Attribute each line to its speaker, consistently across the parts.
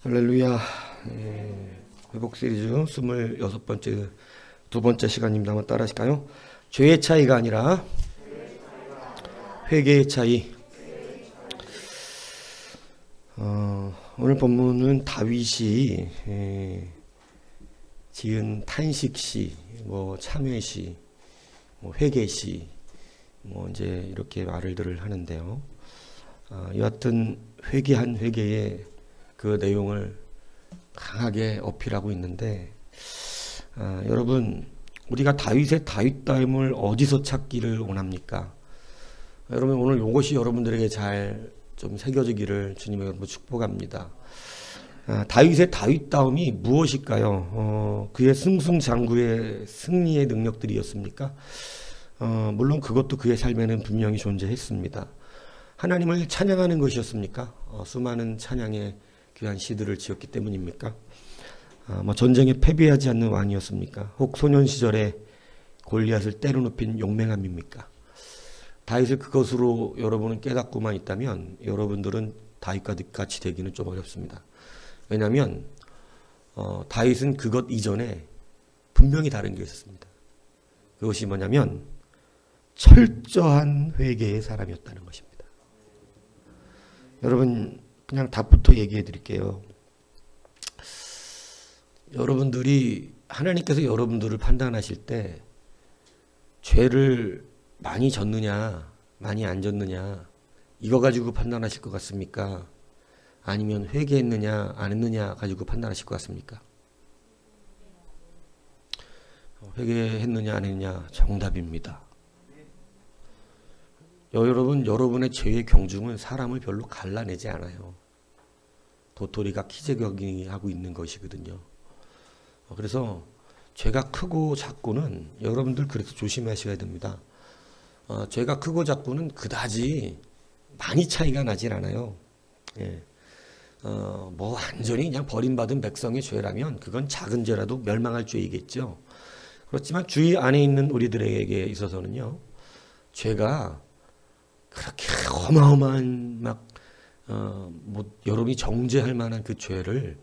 Speaker 1: 할렐루야. 회복 시리즈 26번째 두 번째 시간입니다. 한번 따라 하실까요? 죄의 차이가 아니라 회개의 차이. 오늘 본문은 다윗이 지은 탄식시, 참회시, 회개시, 이제 이렇게 말들을 하는데요. 여하튼 회개한 회개에 그 내용을 강하게 어필하고 있는데, 여러분, 우리가 다윗의 다윗다움을 어디서 찾기를 원합니까? 여러분, 오늘 이것이 여러분들에게 잘 좀 새겨지기를 주님의 이름으로 축복합니다. 다윗의 다윗다움이 무엇일까요? 그의 승승장구의 승리의 능력들이었습니까? 물론 그것도 그의 삶에는 분명히 존재했습니다. 하나님을 찬양하는 것이었습니까? 수많은 찬양의 귀한 시들을 지었기 때문입니까? 전쟁에 패배하지 않는 왕이었습니까? 혹 소년 시절에 골리앗을 때려 눕힌 용맹함입니까? 다윗을 그것으로 여러분은 깨닫고만 있다면 여러분들은 다윗과 같이 되기는 좀 어렵습니다. 왜냐하면 다윗은 그것 이전에 분명히 다른 게 있었습니다. 그것이 뭐냐면 철저한 회개의 사람이었다는 것입니다. 여러분, 그냥 답부터 얘기해 드릴게요. 여러분들이 하나님께서 여러분들을 판단하실 때 죄를 많이 졌느냐 많이 안 졌느냐 이거 가지고 판단하실 것 같습니까? 아니면 회개했느냐 안 했느냐 가지고 판단하실 것 같습니까? 회개했느냐 안 했느냐 정답입니다. 여러분, 여러분의 죄의 경중은 사람을 별로 갈라내지 않아요. 도토리가 키재경이하고 있는 것이거든요. 그래서 죄가 크고 작고는 여러분들 그래서 조심하셔야 됩니다. 죄가 크고 작고는 그다지 많이 차이가 나질 않아요. 예. 완전히 그냥 버림받은 백성의 죄라면 그건 작은 죄라도 멸망할 죄이겠죠. 그렇지만 주위 안에 있는 우리들에게 있어서는요, 죄가 그렇게 어마어마한 여러분이 정죄할 만한 그 죄를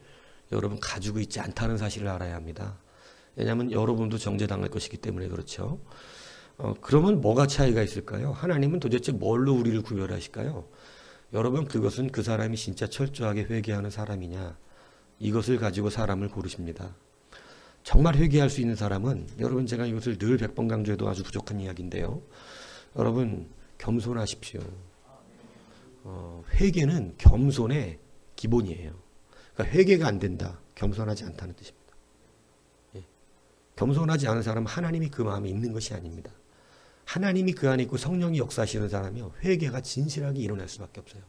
Speaker 1: 여러분 가지고 있지 않다는 사실을 알아야 합니다. 왜냐하면 여러분도 정죄당할 것이기 때문에 그렇죠. 그러면 뭐가 차이가 있을까요? 하나님은 도대체 뭘로 우리를 구별하실까요? 여러분, 그것은 그 사람이 진짜 철저하게 회개하는 사람이냐, 이것을 가지고 사람을 고르십니다. 정말 회개할 수 있는 사람은, 여러분, 제가 이것을 늘 100번 강조해도 아주 부족한 이야기인데요, 여러분 겸손하십시오. 회개는 겸손의 기본이에요. 그러니까 회개가 안 된다, 겸손하지 않다는 뜻입니다. 예. 겸손하지 않은 사람은 하나님이 그 마음에 있는 것이 아닙니다. 하나님이 그 안에 있고 성령이 역사하시는 사람이요, 회개가 진실하게 일어날 수밖에 없어요.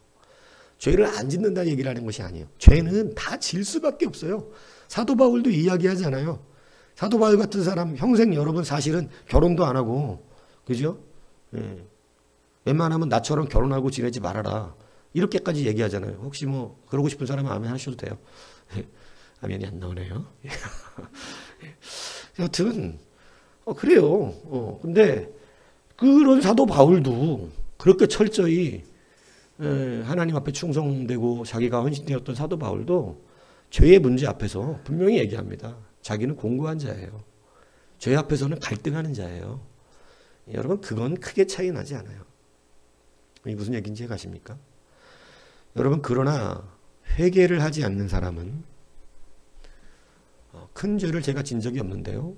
Speaker 1: 죄를 안 짓는다 얘기를 하는 것이 아니에요. 죄는 다 질 수밖에 없어요. 사도 바울도 이야기하잖아요. 사도 바울 같은 사람 평생 여러분 사실은 결혼도 안 하고, 그죠? 예. 웬만하면 나처럼 결혼하고 지내지 말아라, 이렇게까지 얘기하잖아요. 혹시 그러고 싶은 사람은 아멘 하셔도 돼요. 아멘이 안 나오네요. 여튼 그래요. 근데 그런 사도 바울도 그렇게 철저히 하나님 앞에 충성되고 자기가 헌신되었던 사도 바울도 죄의 문제 앞에서 분명히 얘기합니다. 자기는 공고한 자예요. 죄 앞에서는 갈등하는 자예요. 여러분, 그건 크게 차이 나지 않아요. 이게 무슨 얘기인지 아십니까? 여러분, 그러나 회개를 하지 않는 사람은, 큰 죄를 제가 진 적이 없는데요,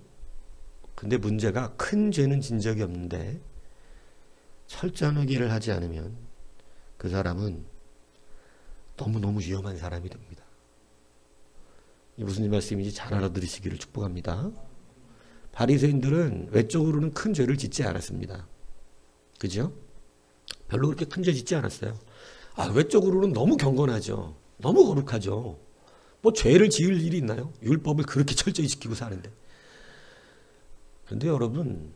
Speaker 1: 근데 문제가 큰 죄는 진 적이 없는데 철저한 회개를 하지 않으면 그 사람은 너무너무 위험한 사람이 됩니다. 이 무슨 말씀인지 잘 알아들으시기를 축복합니다. 바리새인들은 외적으로는 큰 죄를 짓지 않았습니다. 그죠? 별로 그렇게 큰 죄 짓지 않았어요. 외적으로는 너무 경건하죠. 너무 거룩하죠. 죄를 지을 일이 있나요? 율법을 그렇게 철저히 지키고 사는데. 그런데 여러분,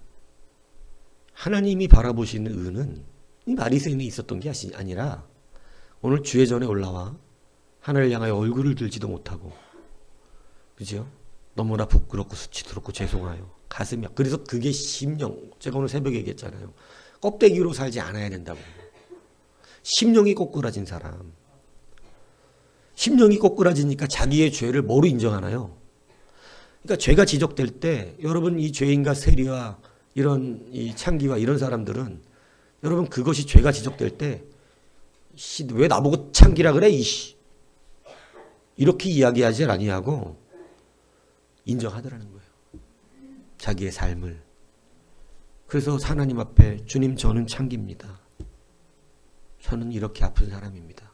Speaker 1: 하나님이 바라보시는 의는 이 바리새인이 있었던 게 아니라 오늘 주의 전에 올라와 하늘을 향하여 얼굴을 들지도 못하고, 그죠? 너무나 부끄럽고 수치스럽고 죄송하여 가슴이, 그래서 그게 심령, 제가 오늘 새벽에 얘기했잖아요. 껍데기로 살지 않아야 된다고. 심령이 꼬꾸라진 사람, 심령이 꼬꾸라지니까 자기의 죄를 뭐로 인정하나요? 그러니까 죄가 지적될 때 여러분 이 죄인과 세리와 이런 이 창기와 이런 사람들은 여러분 그것이 죄가 지적될 때 왜 나보고 창기라 그래 이씨 이렇게 이야기하지 아니하고 인정하더라는 거예요. 자기의 삶을. 그래서 하나님 앞에 주님 저는 창기입니다. 저는 이렇게 아픈 사람입니다.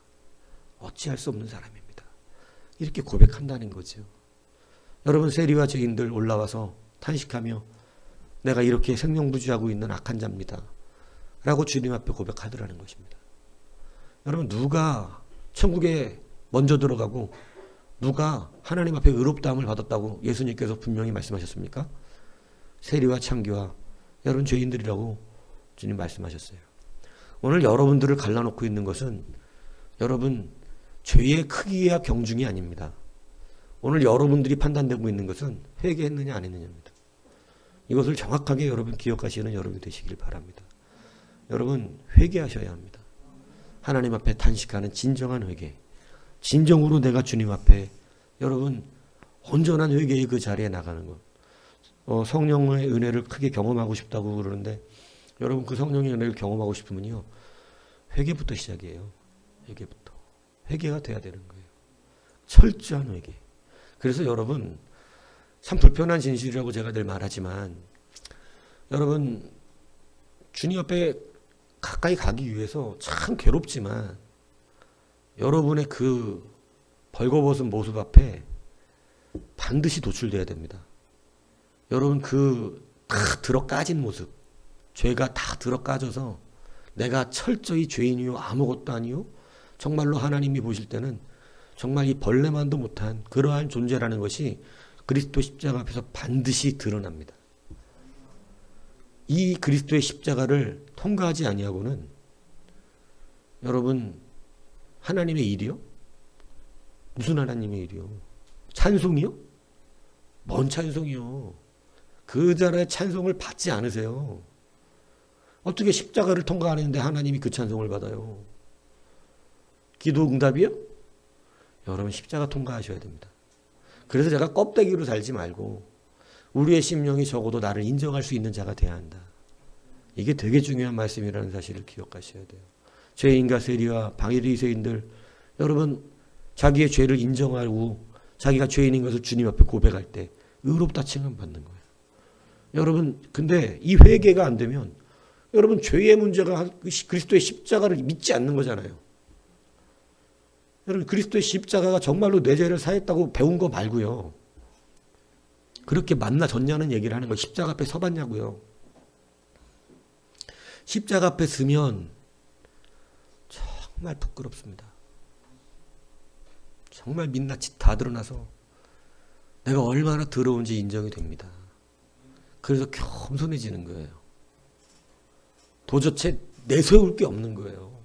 Speaker 1: 어찌할 수 없는 사람입니다. 이렇게 고백한다는 거죠. 여러분 세리와 죄인들 올라와서 탄식하며 내가 이렇게 생명부지하고 있는 악한 자입니다. 라고 주님 앞에 고백하더라는 것입니다. 여러분 누가 천국에 먼저 들어가고 누가 하나님 앞에 의롭다함을 받았다고 예수님께서 분명히 말씀하셨습니까? 세리와 창기와 여러분 죄인들이라고 주님 말씀하셨어요. 오늘 여러분들을 갈라놓고 있는 것은 여러분 죄의 크기와 경중이 아닙니다. 오늘 여러분들이 판단되고 있는 것은 회개했느냐 안 했느냐입니다. 이것을 정확하게 여러분 기억하시는 여러분이 되시길 바랍니다. 여러분 회개하셔야 합니다. 하나님 앞에 탄식하는 진정한 회개. 진정으로 내가 주님 앞에 여러분 온전한 회개의 그 자리에 나가는 것. 성령의 은혜를 크게 경험하고 싶다고 그러는데 여러분 그 성령의 은혜를 경험하고 싶으면요. 회개부터 시작이에요. 회개부터. 회개가 돼야 되는 거예요. 철저한 회개. 그래서 여러분 참 불편한 진실이라고 제가 늘 말하지만 여러분 주님 앞에 가까이 가기 위해서 참 괴롭지만 여러분의 그 벌거벗은 모습 앞에 반드시 도출돼야 됩니다. 여러분 그 다 들어까진 모습, 죄가 다 들어까져서 내가 철저히 죄인이요 아무것도 아니요 정말로 하나님이 보실 때는 정말 이 벌레만도 못한 그러한 존재라는 것이 그리스도 십자가 앞에서 반드시 드러납니다. 이 그리스도의 십자가를 통과하지 아니하고는 여러분 하나님의 일이요? 무슨 하나님의 일이요? 찬송이요? 뭔 찬송이요? 그 자리의 찬송을 받지 않으세요. 어떻게 십자가를 통과하는데 하나님이 그 찬송을 받아요? 기도 응답이요? 여러분 십자가 통과하셔야 됩니다. 그래서 제가 껍데기로 살지 말고 우리의 심령이 적어도 나를 인정할 수 있는 자가 돼야 한다. 이게 되게 중요한 말씀이라는 사실을 기억하셔야 돼요. 죄인과 세리와 바리새인들 여러분 자기의 죄를 인정하고 자기가 죄인인 것을 주님 앞에 고백할 때 의롭다 칭함받는 거예요. 여러분 근데 이 회개가 안 되면 여러분 죄의 문제가 그리스도의 십자가를 믿지 않는 거잖아요. 여러분 그리스도의 십자가가 정말로 내 죄를 사했다고 배운 거 말고요. 그렇게 만나졌냐는 얘기를 하는 거예요. 십자가 앞에 서봤냐고요. 십자가 앞에 서면 정말 부끄럽습니다. 정말 민낯이 다 드러나서 내가 얼마나 더러운지 인정이 됩니다. 그래서 겸손해지는 거예요. 도저히 내세울 게 없는 거예요.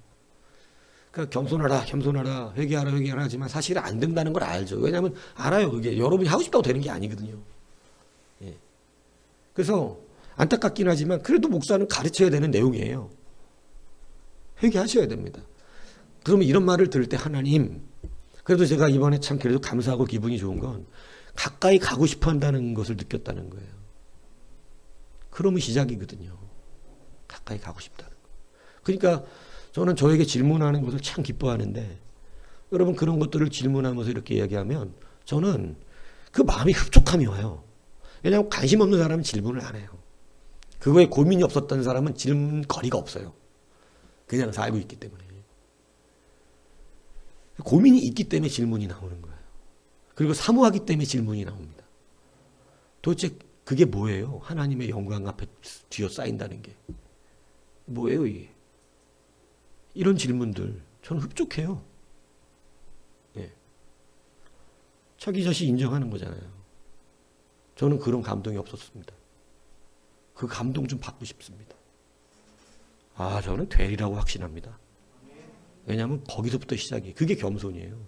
Speaker 1: 그러니까 겸손하라, 겸손하라, 회개하라, 회개하라 하지만 사실은 안 된다는 걸 알죠. 왜냐하면 알아요. 그게 여러분이 하고 싶다고 되는 게 아니거든요. 예. 그래서 안타깝긴 하지만 그래도 목사는 가르쳐야 되는 내용이에요. 회개하셔야 됩니다. 그러면 이런 말을 들을 때 하나님, 그래도 제가 이번에 참 그래도 감사하고 기분이 좋은 건 가까이 가고 싶어 한다는 것을 느꼈다는 거예요. 그러면 시작이거든요. 가까이 가고 싶다는 거. 그러니까 저는 저에게 질문하는 것을 참 기뻐하는데 여러분 그런 것들을 질문하면서 이렇게 이야기하면 저는 그 마음이 흡족함이 와요. 왜냐하면 관심 없는 사람은 질문을 안 해요. 그거에 고민이 없었던 사람은 질문거리가 없어요. 그냥 살고 있기 때문에. 고민이 있기 때문에 질문이 나오는 거예요. 그리고 사모하기 때문에 질문이 나옵니다. 도대체 그게 뭐예요? 하나님의 영광 앞에 뒤어 쌓인다는 게. 뭐예요 이게? 이런 질문들 저는 흡족해요. 예. 자기 자신 인정하는 거잖아요. 저는 그런 감동이 없었습니다. 그 감동 좀 받고 싶습니다. 아, 저는 되리라고 확신합니다. 왜냐하면 거기서부터 시작이에요. 그게 겸손이에요.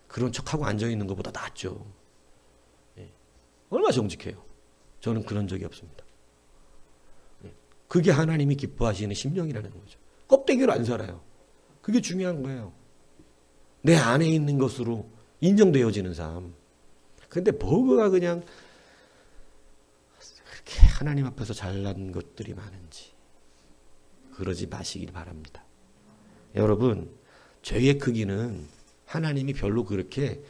Speaker 1: 그런 척하고 앉아있는 것보다 낫죠. 얼마나 정직해요. 저는 그런 적이 없습니다. 그게 하나님이 기뻐하시는 심령이라는 거죠. 껍데기로 안 살아요. 그게 중요한 거예요. 내 안에 있는 것으로 인정되어지는 삶. 근데 뭐가 그냥 그렇게 하나님 앞에서 잘난 것들이 많은지 그러지 마시길 바랍니다. 여러분, 죄의 크기는 하나님이 별로 그렇게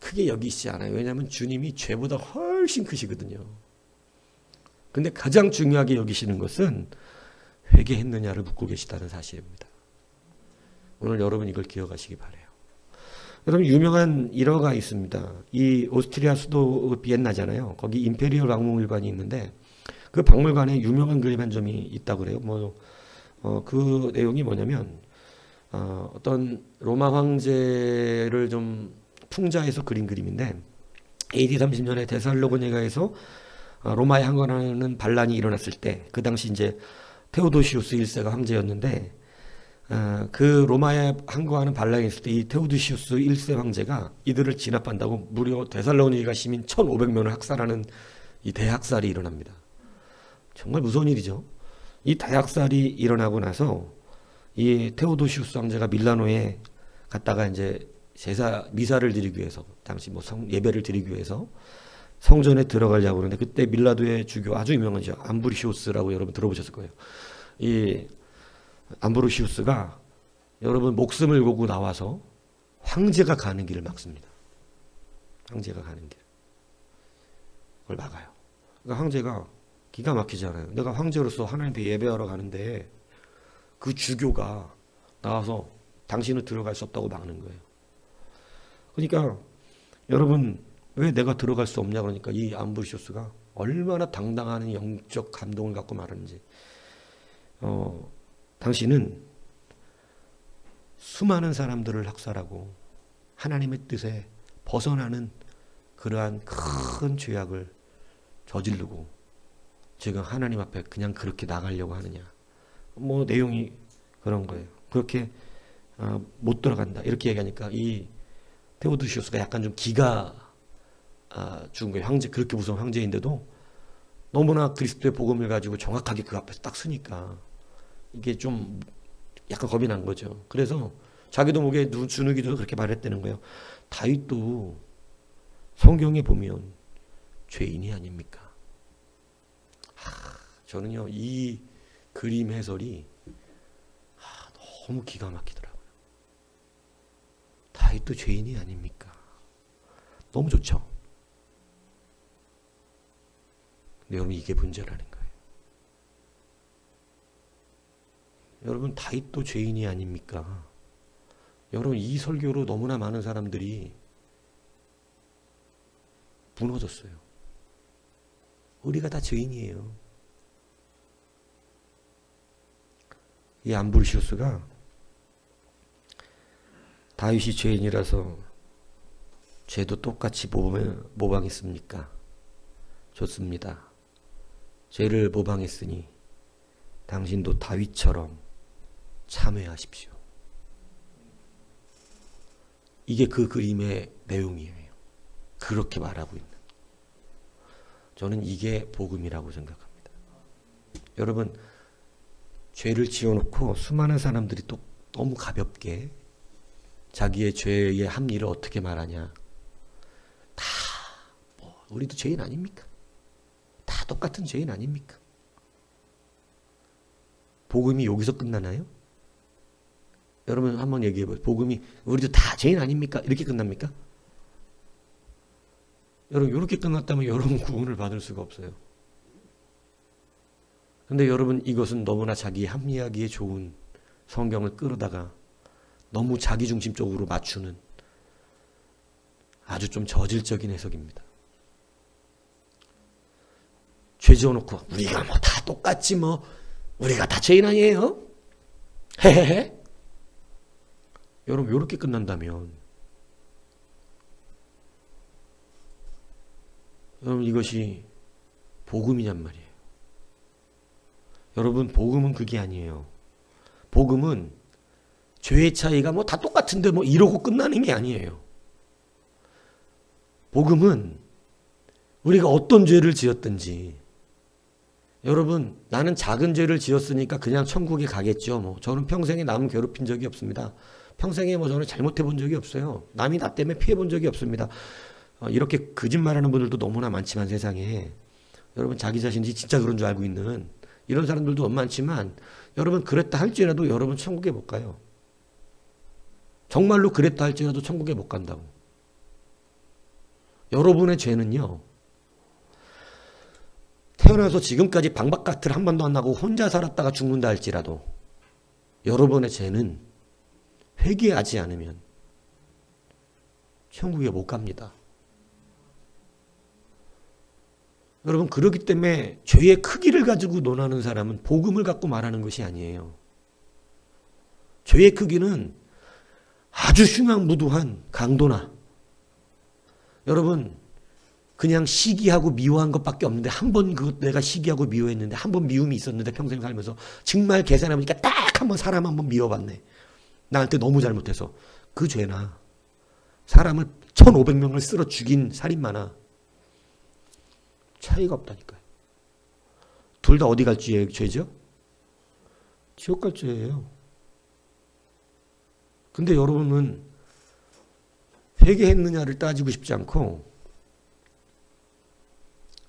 Speaker 1: 크게 여기시지 않아요. 왜냐하면 주님이 죄보다 훨씬 크시거든요. 근데 가장 중요하게 여기시는 것은 회개했느냐를 묻고 계시다는 사실입니다. 오늘 여러분 이걸 기억하시기 바라요. 여러분, 유명한 일화가 있습니다. 이 오스트리아 수도 비엔나잖아요. 거기 임페리얼 박물관이 있는데 그 박물관에 유명한 그림 한 점이 있다고 그래요. 그 내용이 뭐냐면 어떤 로마 황제를 좀 풍자해서 그린 그림인데 AD 30년에 데살로니가에서 로마에 항거하는 반란이 일어났을 때 그 당시 이제 테오도시우스 1세가 황제였는데 그 로마에 항거하는 반란이 있을 때 이 테오도시우스 1세 황제가 이들을 진압한다고 무려 데살로니가 시민 1,500명을 학살하는 이 대학살이 일어납니다. 정말 무서운 일이죠. 이 대학살이 일어나고 나서 이 테오도시우스 황제가 밀라노에 갔다가 이제 미사를 드리기 위해서 당시 예배를 드리기 위해서 성전에 들어가려고 그러는데 그때 밀라도의 주교 아주 유명하죠. 암브로시우스라고 여러분 들어보셨을 거예요. 이 암브로시우스가 여러분 목숨을 걸고 나와서 황제가 가는 길을 막습니다. 황제가 가는 길. 그걸 막아요. 그러니까 황제가 기가 막히잖아요. 내가 황제로서 하나님께 예배하러 가는데 그 주교가 나와서 당신은 들어갈 수 없다고 막는 거예요. 그러니까 여러분 왜 내가 들어갈 수 없냐 그러니까 이 암브로시우스가 얼마나 당당한 영적 감동을 갖고 말하는지. 당신은 수많은 사람들을 학살하고 하나님의 뜻에 벗어나는 그러한 큰 죄악을 저지르고 지금 하나님 앞에 그냥 그렇게 나가려고 하느냐. 내용이 그런 거예요. 그렇게 못 들어간다. 이렇게 얘기하니까 이 테오도시우스가 약간 좀 기가 죽은 거예요. 황제, 그렇게 무서운 황제인데도 너무나 그리스도의 복음을 가지고 정확하게 그 앞에서 딱 서니까 이게 좀 약간 겁이 난 거죠. 그래서 자기도 목에 주눅이도 그렇게 말했다는 거예요. 다윗도 성경에 보면 죄인이 아닙니까? 저는요 이 그림 해설이 너무 기가 막히더라고요. 다윗도 죄인이 아닙니까? 너무 좋죠. 근데 여러분 이게 문제라는 거예요. 여러분 다윗도 죄인이 아닙니까? 여러분 이 설교로 너무나 많은 사람들이 무너졌어요. 우리가 다 죄인이에요. 이 암브로시우스가 다윗이 죄인이라서 죄도 똑같이 모방했습니까? 좋습니다. 죄를 모방했으니 당신도 다윗처럼 참회하십시오. 이게 그 그림의 내용이에요. 그렇게 말하고 있는. 저는 이게 복음이라고 생각합니다. 여러분 죄를 지어놓고 수많은 사람들이 또 너무 가볍게 자기의 죄의 합리를 어떻게 말하냐. 다 우리도 죄인 아닙니까? 다 똑같은 죄인 아닙니까? 복음이 여기서 끝나나요? 여러분 한번 얘기해봐요. 복음이 우리도 다 죄인 아닙니까? 이렇게 끝납니까? 여러분 이렇게 끝났다면 여러분 구원을 받을 수가 없어요. 근데 여러분 이것은 너무나 자기 합리하기에 좋은 성경을 끌어다가 너무 자기중심적으로 맞추는 아주 좀 저질적인 해석입니다. 죄 지어놓고 우리가 다 똑같지 우리가 다 죄인 아니에요? 헤헤헤. 여러분 이렇게 끝난다면 여러분 이것이 복음이냔 말이에요. 여러분 복음은 그게 아니에요. 복음은 죄의 차이가 다 똑같은데 이러고 끝나는 게 아니에요. 복음은 우리가 어떤 죄를 지었든지 여러분 나는 작은 죄를 지었으니까 그냥 천국에 가겠죠. 저는 평생에 남을 괴롭힌 적이 없습니다. 평생에 뭐 저는 잘못해 본 적이 없어요. 남이 나 때문에 피해 본 적이 없습니다. 이렇게 거짓말하는 분들도 너무나 많지만 세상에 여러분 자기 자신이 진짜 그런 줄 알고 있는 이런 사람들도 많지만 여러분 그랬다 할지라도 여러분 천국에 못 가요. 정말로 그랬다 할지라도 천국에 못 간다고. 여러분의 죄는요. 태어나서 지금까지 방박가트를 한 번도 안 나고 혼자 살았다가 죽는다 할지라도 여러분의 죄는 회개하지 않으면 천국에 못 갑니다. 여러분 그렇기 때문에 죄의 크기를 가지고 논하는 사람은 복음을 갖고 말하는 것이 아니에요. 죄의 크기는 아주 흉악무도한 강도나 여러분 그냥 시기하고 미워한 것밖에 없는데 한 번 그것 내가 시기하고 미워했는데 한 번 미움이 있었는데 평생 살면서 정말 계산해보니까 딱 한 번 사람 한 번 미워봤네. 나한테 너무 잘못해서 그 죄나 사람을 1,500명을 쓸어 죽인 살인마나 차이가 없다니까요. 둘 다 어디 갈 죄죠? 지옥 갈 죄예요. 근데 여러분은 회개했느냐를 따지고 싶지 않고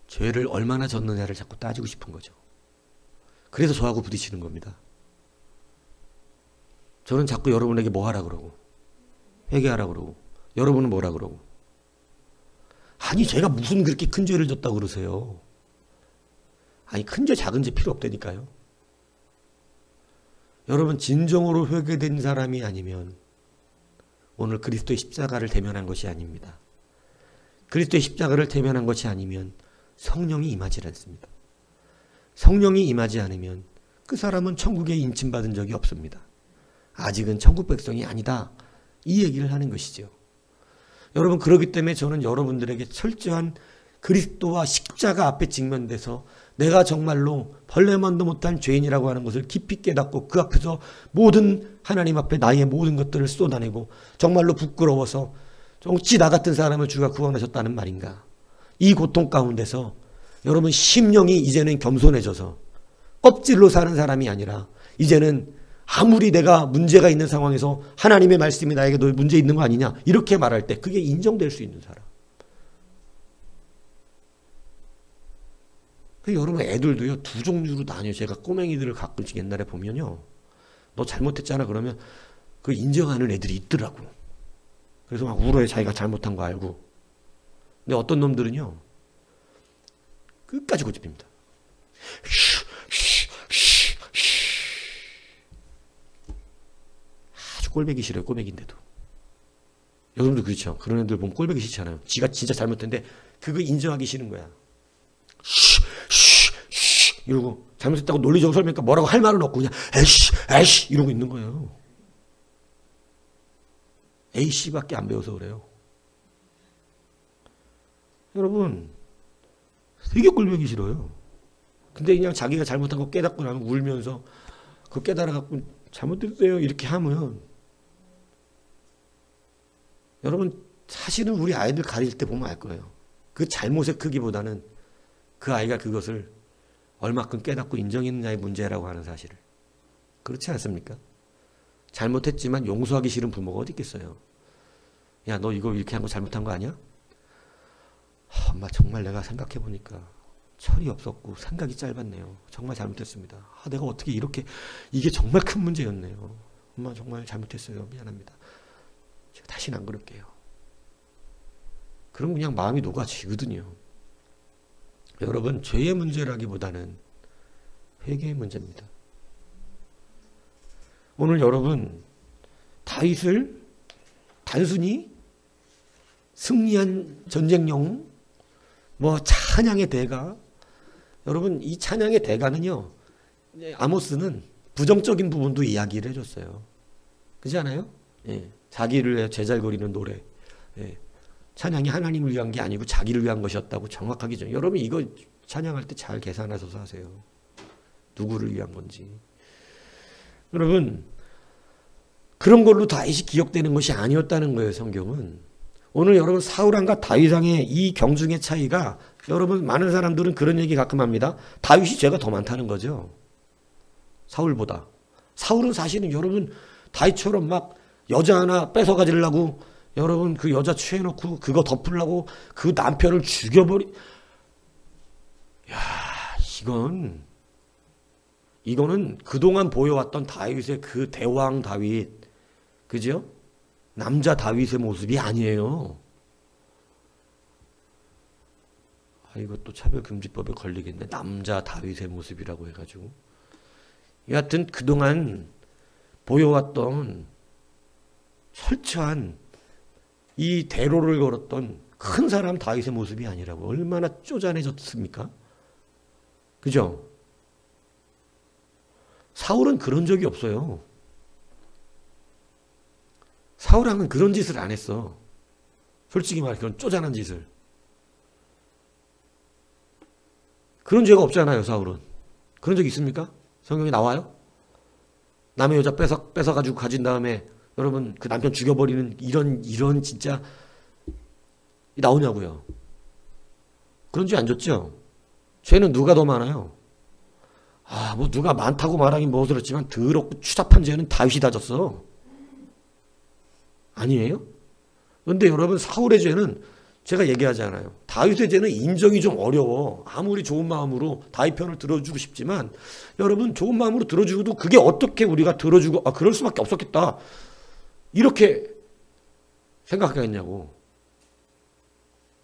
Speaker 1: 죄를 얼마나 졌느냐를 자꾸 따지고 싶은 거죠. 그래서 저하고 부딪히는 겁니다. 저는 자꾸 여러분에게 뭐 하라 그러고 회개하라 그러고 여러분은 뭐라 그러고 아니 제가 무슨 그렇게 큰 죄를 졌다고 그러세요. 아니 큰 죄 작은 죄 필요 없다니까요. 여러분 진정으로 회개된 사람이 아니면 오늘 그리스도의 십자가를 대면한 것이 아닙니다. 그리스도의 십자가를 대면한 것이 아니면 성령이 임하지 않습니다. 성령이 임하지 않으면 그 사람은 천국에 인침받은 적이 없습니다. 아직은 천국 백성이 아니다. 이 얘기를 하는 것이죠. 여러분 그렇기 때문에 저는 여러분들에게 철저한 그리스도와 십자가 앞에 직면돼서 내가 정말로 벌레만도 못한 죄인이라고 하는 것을 깊이 깨닫고 그 앞에서 모든 하나님 앞에 나의 모든 것들을 쏟아내고 정말로 부끄러워서 어찌 나 같은 사람을 주가 구원하셨다는 말인가. 이 고통 가운데서 여러분 심령이 이제는 겸손해져서 껍질로 사는 사람이 아니라 이제는 아무리 내가 문제가 있는 상황에서 하나님의 말씀이 나에게 너 문제 있는 거 아니냐 이렇게 말할 때 그게 인정될 수 있는 사람. 여러분 애들도요 두 종류로 나뉘어요. 제가 꼬맹이들을 가끔씩 옛날에 보면요. 너 잘못했잖아 그러면 그 인정하는 애들이 있더라고. 그래서 막 울어요. 자기가 잘못한 거 알고. 근데 어떤 놈들은요. 끝까지 고집입니다. 아주 꼴보기 싫어요. 꼬맹인데도. 여러분도 그렇죠. 그런 애들 보면 꼴보기 싫잖아요. 지가 진짜 잘못했는데 그거 인정하기 싫은 거야. 이러고 잘못했다고 논리적으로 설명하니까 뭐라고 할 말은 없고 그냥 에이씨 이러고 있는 거예요. 에이씨밖에 안 배워서 그래요. 여러분 되게 꼴보기 싫어요. 근데 그냥 자기가 잘못한 거 깨닫고 나면 울면서 그거 깨달아갖고 잘못했어요 이렇게 하면 여러분 사실은 우리 아이들 가릴 때 보면 알 거예요. 그 잘못의 크기보다는 그 아이가 그것을 얼마큼 깨닫고 인정했느냐의 문제라고 하는 사실을. 그렇지 않습니까? 잘못했지만 용서하기 싫은 부모가 어디 있겠어요. 야, 너 이거 이렇게 한 거 잘못한 거 아니야? 엄마 정말 내가 생각해보니까 철이 없었고 생각이 짧았네요. 정말 잘못했습니다. 내가 어떻게 이렇게 이게 정말 큰 문제였네요. 엄마 정말 잘못했어요. 미안합니다. 제가 다시는 안 그럴게요. 그럼 그냥 마음이 녹아지거든요. 여러분 죄의 문제라기보다는 회개의 문제입니다. 오늘 여러분 다윗을 단순히 승리한 전쟁 영웅 찬양의 대가 여러분 이 찬양의 대가는요 아모스는 부정적인 부분도 이야기를 해줬어요. 그렇지 않아요? 예. 자기를 위해 제잘거리는 노래 예. 찬양이 하나님을 위한 게 아니고 자기를 위한 것이었다고 정확하게 좀 여러분 이거 찬양할 때 잘 계산하셔서 하세요. 누구를 위한 건지. 여러분 그런 걸로 다윗이 기억되는 것이 아니었다는 거예요. 성경은. 오늘 여러분 사울왕과 다윗왕의 이 경중의 차이가 여러분 많은 사람들은 그런 얘기 가끔 합니다. 다윗이 죄가 더 많다는 거죠. 사울보다. 사울은 사실은 여러분 다윗처럼 막 여자 하나 뺏어 가지려고 여러분 그 여자 취해놓고 그거 덮으려고 그 남편을 죽여버리. 야, 이거는 그동안 보여왔던 다윗의 그 대왕 다윗, 그죠? 남자 다윗의 모습이 아니에요. 이것도 차별금지법에 걸리겠네. 남자 다윗의 모습이라고 해가지고. 여하튼 그동안 보여왔던 설치한 이 대로를 걸었던 큰 사람 다윗의 모습이 아니라고. 얼마나 쪼잔해졌습니까? 그죠? 사울은 그런 적이 없어요. 사울왕은 그런 짓을 안 했어. 솔직히 말해 그런 쪼잔한 짓을. 그런 죄가 없잖아요, 사울은. 그런 적 있습니까? 성경에 나와요? 남의 여자 뺏어가지고 가진 다음에 여러분 그 남편 죽여버리는 이런 진짜 나오냐고요. 그런 죄 안 졌죠? 죄는 누가 더 많아요? 뭐 누가 많다고 말하긴 뭐 그렇지만 더럽고 추잡한 죄는 다윗이 다 졌어. 아니에요? 그런데 여러분 사울의 죄는 제가 얘기하잖아요. 다윗의 죄는 인정이 좀 어려워. 아무리 좋은 마음으로 다윗 편을 들어주고 싶지만 여러분 좋은 마음으로 들어주고도 그게 어떻게 우리가 들어주고 그럴 수밖에 없었겠다. 이렇게 생각하겠냐고.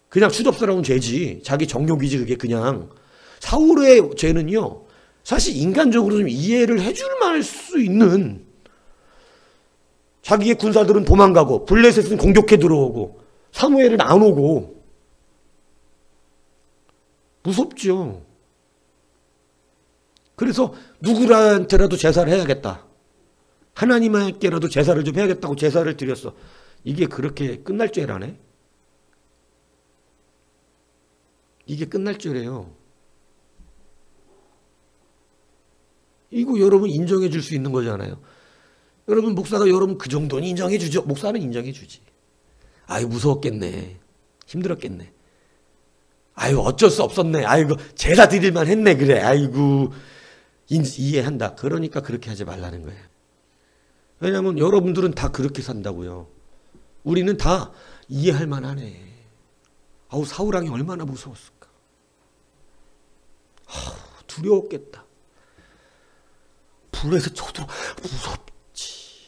Speaker 1: 그냥 추접스러운 죄지. 자기 정욕이지 그게 그냥. 사울의 죄는요. 사실 인간적으로 좀 이해를 해줄 만할 수 있는 자기의 군사들은 도망가고 블레셋은 공격해 들어오고 사무엘은 안 오고 무섭죠. 그래서 누구한테라도 제사를 해야겠다. 하나님께라도 제사를 좀 해야겠다고 제사를 드렸어. 이게 그렇게 끝날 죄라네. 이게 끝날 죄래요. 이거 여러분 인정해 줄 수 있는 거잖아요. 여러분 목사가 여러분 그 정도는 인정해 주죠. 목사는 인정해 주지. 아유 무서웠겠네. 힘들었겠네. 아유 어쩔 수 없었네. 아이고 제사 드릴만 했네. 그래. 아이고 이해한다. 그러니까 그렇게 하지 말라는 거예요. 왜냐하면 여러분들은 다 그렇게 산다고요. 우리는 다 이해할 만하네. 아우 사울왕이 얼마나 무서웠을까. 두려웠겠다. 불에서 쳐도 무섭지.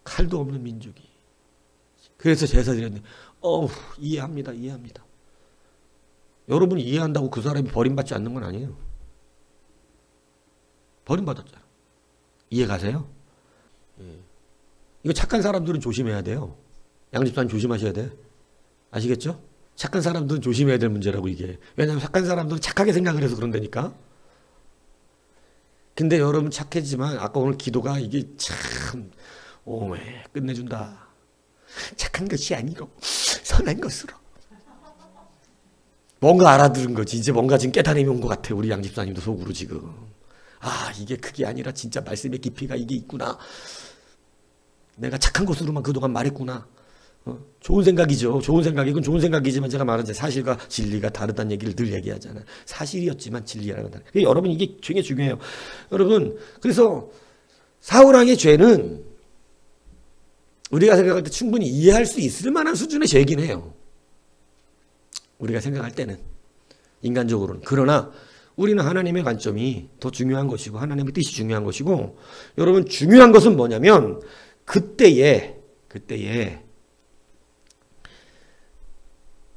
Speaker 1: 칼도 없는 민족이. 그래서 제사 드렸는데 이해합니다. 이해합니다. 여러분이 이해한다고 그 사람이 버림받지 않는 건 아니에요. 버림받았잖아. 이해 가세요? 이거 착한 사람들은 조심해야 돼요. 양집사님 조심하셔야 돼. 아시겠죠? 착한 사람들은 조심해야 될 문제라고 이게. 왜냐하면 착한 사람들은 착하게 생각을 해서 그런다니까. 근데 여러분 착해지만 아까 오늘 기도가 이게 참 오메 끝내준다. 착한 것이 아니고 선한 것으로. 뭔가 알아들은 거지. 이제 뭔가 지금 깨달음이 온 것 같아. 우리 양집사님도 속으로 지금. 이게 그게 아니라 진짜 말씀의 깊이가 이게 있구나. 내가 착한 것으로만 그동안 말했구나. 좋은 생각이죠. 좋은 생각이건 좋은 생각이지만 제가 말한 사실과 진리가 다르다는 얘기를 늘 얘기하잖아요. 사실이었지만 진리라는 단. 여러분 이게 되게 중요해요. 여러분 그래서 사울왕의 죄는 우리가 생각할 때 충분히 이해할 수 있을 만한 수준의 죄이긴 해요. 우리가 생각할 때는 인간적으로는. 그러나 우리는 하나님의 관점이 더 중요한 것이고 하나님의 뜻이 중요한 것이고 여러분 중요한 것은 뭐냐면 그때에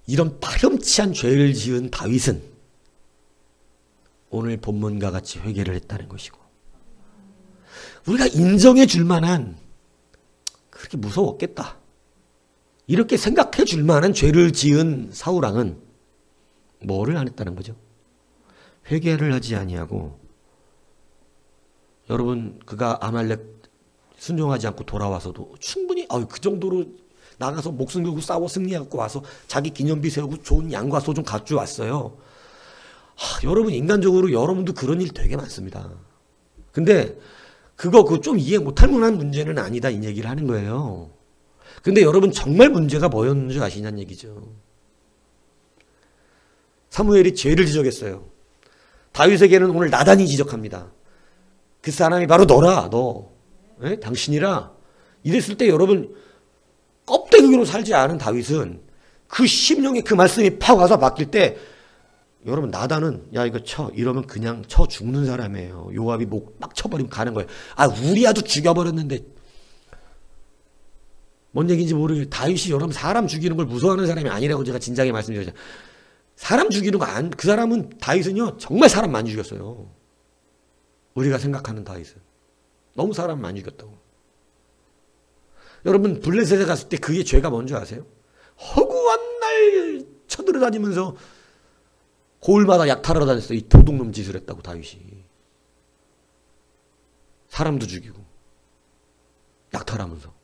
Speaker 1: 이런 파렴치한 죄를 지은 다윗은 오늘 본문과 같이 회개를 했다는 것이고 우리가 인정해 줄 만한 그렇게 무서웠겠다. 이렇게 생각해 줄 만한 죄를 지은 사울왕은 뭐를 안 했다는 거죠? 회개를 하지 아니하고 여러분 그가 아말렉 순종하지 않고 돌아와서도 충분히 그 정도로 나가서 목숨 걸고 싸워 승리하고 와서 자기 기념비 세우고 좋은 양과 소 좀 가져왔어요. 여러분 인간적으로 여러분도 그런 일 되게 많습니다. 근데 그거 좀 이해 못할 만한 문제는 아니다 이 얘기를 하는 거예요. 근데 여러분 정말 문제가 뭐였는 줄 아시냐는 얘기죠. 사무엘이 죄를 지적했어요. 다윗에게는 오늘 나단이 지적합니다. 그 사람이 바로 너라. 너. 당신이라 이랬을 때 여러분 껍데기로 살지 않은 다윗은 그 심령에 그 말씀이 팍 와서 바뀔 때 여러분 나단은 야 이거 쳐 이러면 그냥 쳐 죽는 사람이에요. 요압이 목 막 쳐버리면 가는 거예요. 아 우리야도 죽여버렸는데 뭔 얘기인지 모르겠어요. 다윗이 여러분 사람 죽이는 걸 무서워하는 사람이 아니라고 제가 진작에 말씀드렸잖아요. 사람 죽이는 거 그 사람은 다윗은요 정말 사람 많이 죽였어요. 우리가 생각하는 다윗은 너무 사람 많이 죽였다고. 여러분 블레셋에 갔을 때 그게 죄가 뭔지 아세요? 허구한 날 쳐들어다니면서 고을마다 약탈하러 다녔어요. 이 도둑놈 짓을 했다고 다윗이. 사람도 죽이고 약탈하면서.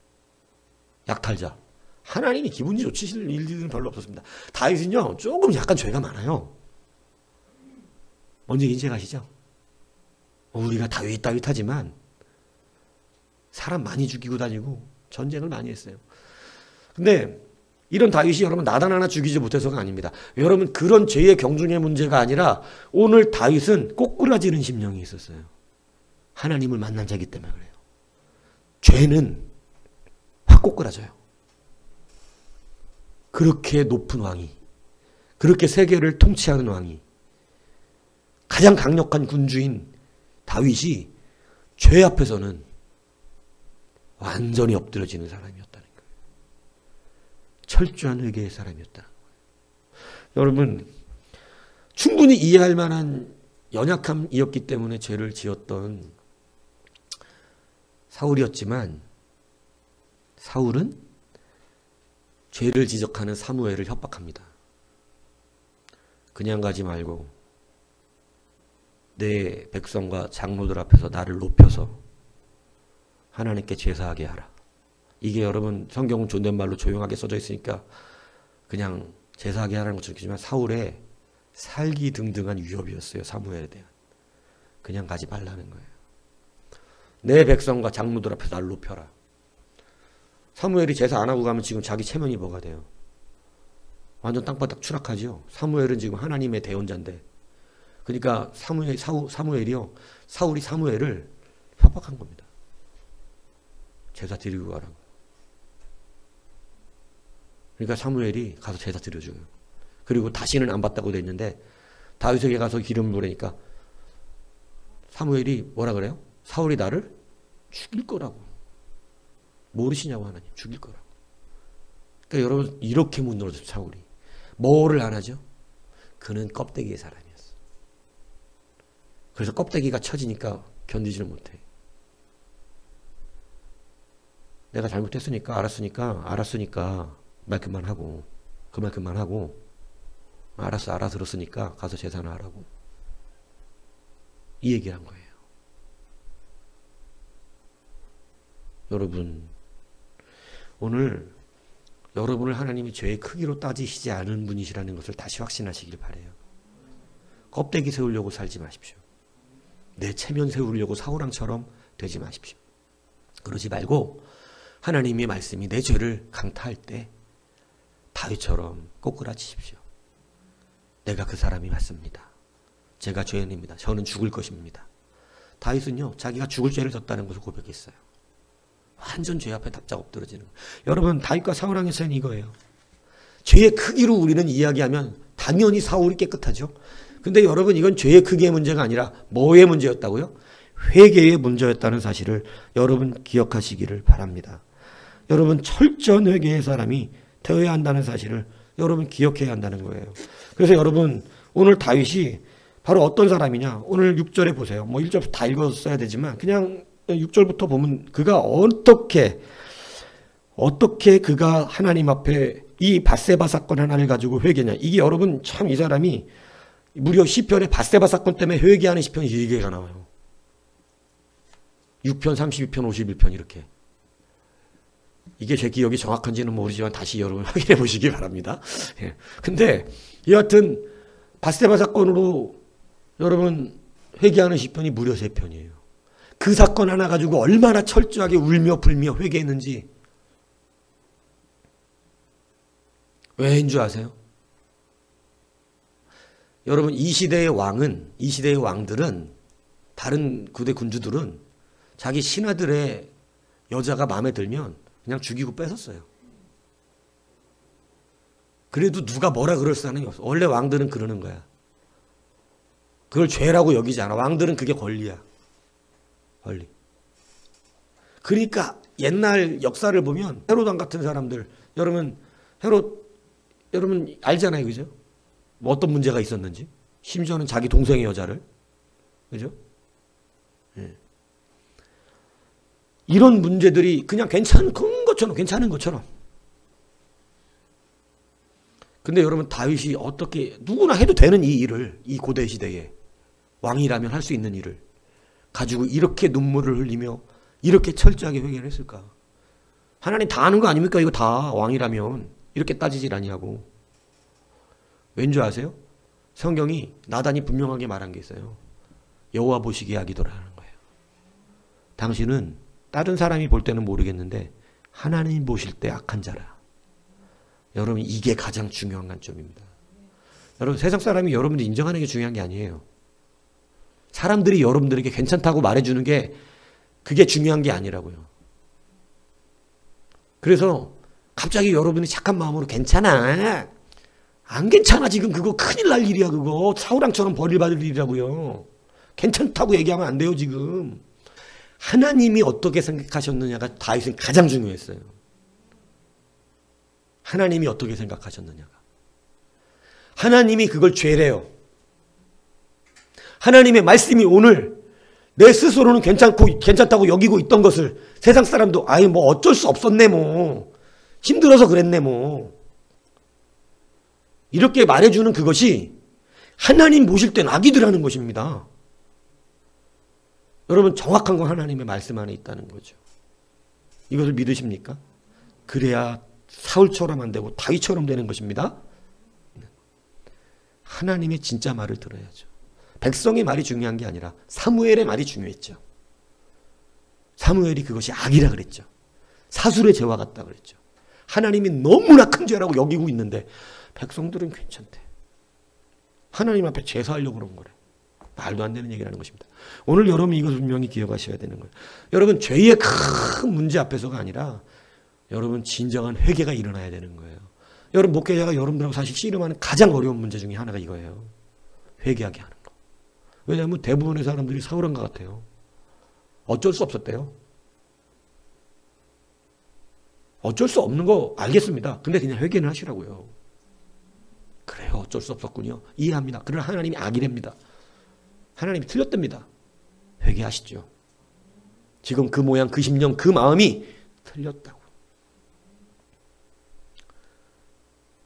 Speaker 1: 약탈자. 하나님이 기분이 좋으실 일들은 별로 없었습니다. 다윗은요 조금 약간 죄가 많아요. 뭔지 이제 가시죠? 우리가 다윗 하지만 사람 많이 죽이고 다니고 전쟁을 많이 했어요. 근데 이런 다윗이 여러분 나단 하나 죽이지 못해서가 아닙니다. 여러분 그런 죄의 경중의 문제가 아니라 오늘 다윗은 꼬꾸라지는 심령이 있었어요. 하나님을 만난 자이기 때문에 그래요. 죄는 확 꼬꾸라져요. 그렇게 높은 왕이, 그렇게 세계를 통치하는 왕이, 가장 강력한 군주인 다윗이 죄 앞에서는 완전히 엎드려지는 사람이었다는 거예요. 철저한 회개의 사람이었다. 여러분 충분히 이해할 만한 연약함이었기 때문에 죄를 지었던 사울이었지만 사울은 죄를 지적하는 사무엘을 협박합니다. 그냥 가지 말고 내 백성과 장로들 앞에서 나를 높여서 하나님께 제사하게 하라. 이게 여러분 성경은 존댓말로 조용하게 써져 있으니까 그냥 제사하게 하라는 것처럼 느끼지만 사울의 살기등등한 위협이었어요. 사무엘에 대한. 그냥 가지 말라는 거예요. 내 백성과 장로들 앞에서 나를 높여라. 사무엘이 제사 안 하고 가면 지금 자기 체면이 뭐가 돼요? 완전 땅바닥 추락하죠. 사무엘은 지금 하나님의 대언자인데. 그러니까 사무엘이요. 사울이 사무엘을 협박한 겁니다. 제사 드리고 가라고. 그러니까 사무엘이 가서 제사 드려줘요. 그리고 다시는 안 받다고 돼 있는데 다윗에게 가서 기름 부으니까 사무엘이 뭐라 그래요? 사울이 나를 죽일 거라고. 모르시냐고 하나님. 죽일 거라고. 그러니까 여러분 이렇게 무너졌어요. 사울이. 뭐를 안 하죠? 그는 껍데기의 사람이었어. 그래서 껍데기가 쳐지니까 견디지를 못해. 내가 잘못했으니까 알았으니까 그만큼만 하고 알아들었으니까 가서 제사나 하라고. 이 얘기를 한 거예요. 여러분 오늘 여러분을 하나님이 죄의 크기로 따지시지 않은 분이시라는 것을 다시 확신하시길 바라요. 껍데기 세우려고 살지 마십시오. 내 체면 세우려고 사울왕처럼 되지 마십시오. 그러지 말고 하나님의 말씀이 내 죄를 강타할 때 다윗처럼 꼬꾸라지십시오. 내가 그 사람이 맞습니다. 제가 죄인입니다. 저는 죽을 것입니다. 다윗은요 자기가 죽을 죄를 졌다는 것을 고백했어요. 완전 죄 앞에 납작 엎드러지는 거예요. 여러분 다윗과 사울왕의 차이는 이거예요. 죄의 크기로 우리는 이야기하면 당연히 사울이 깨끗하죠. 근데 여러분 이건 죄의 크기의 문제가 아니라 뭐의 문제였다고요? 회개의 문제였다는 사실을 여러분 기억하시기를 바랍니다. 여러분 철저한 회개의 사람이 되어야 한다는 사실을 여러분 기억해야 한다는 거예요. 그래서 여러분 오늘 다윗이 바로 어떤 사람이냐? 오늘 6절에 보세요. 뭐 1절부터 다 읽었어야 되지만 그냥 6절부터 보면 그가 어떻게 그가 하나님 앞에 이 밧세바 사건 하나를 가지고 회개냐. 이게 여러분 참 이 사람이 무려 시편에 밧세바 사건 때문에 회개하는 시편이 4개가 나와요. 6편, 32편, 51편 이렇게. 이게 제 기억이 정확한지는 모르지만 다시 여러분 확인해 보시기 바랍니다. 예. 근데 여하튼 밧세바 사건으로 여러분 회개하는 시편이 무려 3편이에요. 그 사건 하나 가지고 얼마나 철저하게 울며 불며 회개했는지 왜인 줄 아세요? 여러분 이 시대의 왕들은 다른 구대 군주들은 자기 신하들의 여자가 마음에 들면 그냥 죽이고 뺏었어요. 그래도 누가 뭐라 그럴 사람이 없어. 원래 왕들은 그러는 거야. 그걸 죄라고 여기지 않아. 왕들은 그게 권리야. 권리. 그러니까 옛날 역사를 보면 헤롯 왕 같은 사람들, 여러분 알잖아요, 그죠? 뭐 어떤 문제가 있었는지. 심지어는 자기 동생의 여자를, 그죠? 예. 이런 문제들이 그냥 괜찮은 것처럼. 근데 여러분 다윗이 어떻게 누구나 해도 되는 이 일을, 이 고대 시대에 왕이라면 할 수 있는 일을 가지고 이렇게 눈물을 흘리며 이렇게 철저하게 회개를 했을까? 하나님 다 아는 거 아닙니까? 이거 다 왕이라면 이렇게 따지질 아니하고. 왠지 아세요? 성경이 나단이 분명하게 말한 게 있어요. 여호와 보시기에 악이더라는 거예요. 당신은 다른 사람이 볼 때는 모르겠는데 하나님 보실 때 악한 자라. 여러분 이게 가장 중요한 관점입니다. 여러분 세상 사람이 여러분들 인정하는 게 중요한 게 아니에요. 사람들이 여러분들에게 괜찮다고 말해주는 게 그게 중요한 게 아니라고요. 그래서 갑자기 여러분이 착한 마음으로 괜찮아. 안 괜찮아 지금 그거 큰일 날 일이야 그거. 사우랑처럼 벌을 일이라고요. 괜찮다고 얘기하면 안 돼요 지금. 하나님이 어떻게 생각하셨느냐가 다윗은 가장 중요했어요. 하나님이 어떻게 생각하셨느냐가. 하나님이 그걸 죄래요. 하나님의 말씀이 오늘 내 스스로는 괜찮다고 여기고 있던 것을 세상 사람도 아예 뭐 어쩔 수 없었네 뭐 힘들어서 그랬네 뭐 이렇게 말해주는 그것이 하나님 보실 땐 악이더라는 것입니다. 여러분 정확한 건 하나님의 말씀 안에 있다는 거죠. 이것을 믿으십니까? 그래야 사울처럼 안 되고 다윗처럼 되는 것입니다. 하나님의 진짜 말을 들어야죠. 백성의 말이 중요한 게 아니라 사무엘의 말이 중요했죠. 사무엘이 그것이 악이라 그랬죠. 사술의 죄와 같다 그랬죠. 하나님이 너무나 큰 죄라고 여기고 있는데 백성들은 괜찮대. 하나님 앞에 제사하려고 그런 거래. 말도 안 되는 얘기라는 것입니다. 오늘 여러분 이것을 분명히 기억하셔야 되는 거예요. 여러분 죄의 큰 문제 앞에서가 아니라 여러분 진정한 회개가 일어나야 되는 거예요. 여러분 목회자가 여러분들하고 사실 씨름하는 가장 어려운 문제 중에 하나가 이거예요. 회개하게 하는 거. 왜냐하면 대부분의 사람들이 사울한 것 같아요. 어쩔 수 없었대요. 어쩔 수 없는 거 알겠습니다. 근데 그냥 회개는 하시라고요. 그래요. 어쩔 수 없었군요. 이해합니다. 그러나 하나님이 악이랍니다. 하나님이 틀렸답니다. 회개하시죠. 지금 그 모양, 그 심령, 그 마음이 틀렸다고.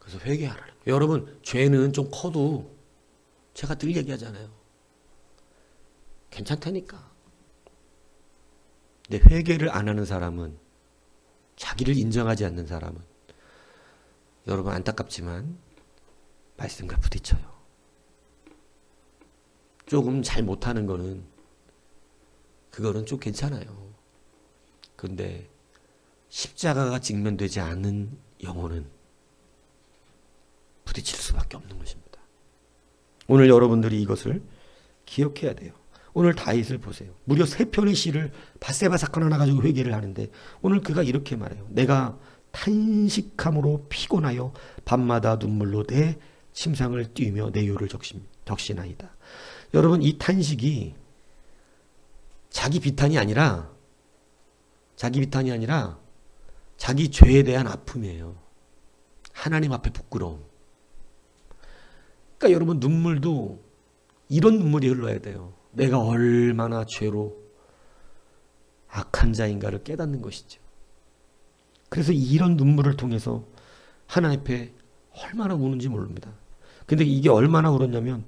Speaker 1: 그래서 회개하라는 거예요. 여러분 죄는 좀 커도 제가 늘 얘기하잖아요. 괜찮다니까. 근데 회개를 안 하는 사람은, 자기를 인정하지 않는 사람은 여러분 안타깝지만 말씀과 부딪혀요. 조금 잘 못하는 거는 그거는 좀 괜찮아요. 근데 십자가가 직면되지 않은 영혼은 부딪힐 수밖에 없는 것입니다. 오늘 여러분들이 이것을 기억해야 돼요. 오늘 다윗을 보세요. 무려 3편의 시를 밧세바 사건 하나 가지고 회개를 하는데 오늘 그가 이렇게 말해요. 내가 탄식함으로 피곤하여 밤마다 눈물로 내 침상을 띄우며 내 요를 적시나이다. 여러분 이 탄식이 자기 비탄이 아니라 자기 죄에 대한 아픔이에요. 하나님 앞에 부끄러움. 그러니까 여러분 눈물도 이런 눈물이 흘러야 돼요. 내가 얼마나 죄로 악한 자인가를 깨닫는 것이죠. 그래서 이런 눈물을 통해서 하나님 앞에 얼마나 우는지 모릅니다. 근데 이게 얼마나 울었냐면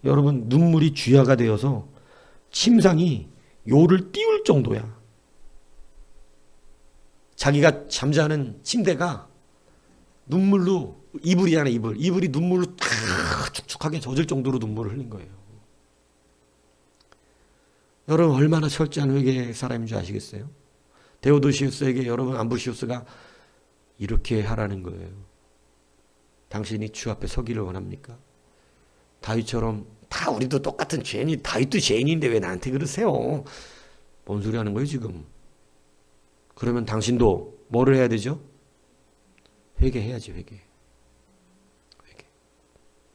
Speaker 1: 여러분 눈물이 쥐하가 되어서 침상이 요를 띄울 정도야. 자기가 잠자는 침대가 눈물로 이불이잖아 이불이 눈물로 다 축축하게 젖을 정도로 눈물을 흘린 거예요. 여러분 얼마나 철저한 회개의 사람인 줄 아시겠어요? 데오도시우스에게 여러분 암브로시우스가 이렇게 하라는 거예요. 당신이 주 앞에 서기를 원합니까? 다윗처럼 다 우리도 똑같은 죄인이 다윗도 죄인인데 왜 나한테 그러세요? 뭔 소리 하는 거예요 지금? 그러면 당신도 뭐를 해야 되죠? 회개해야지, 회개.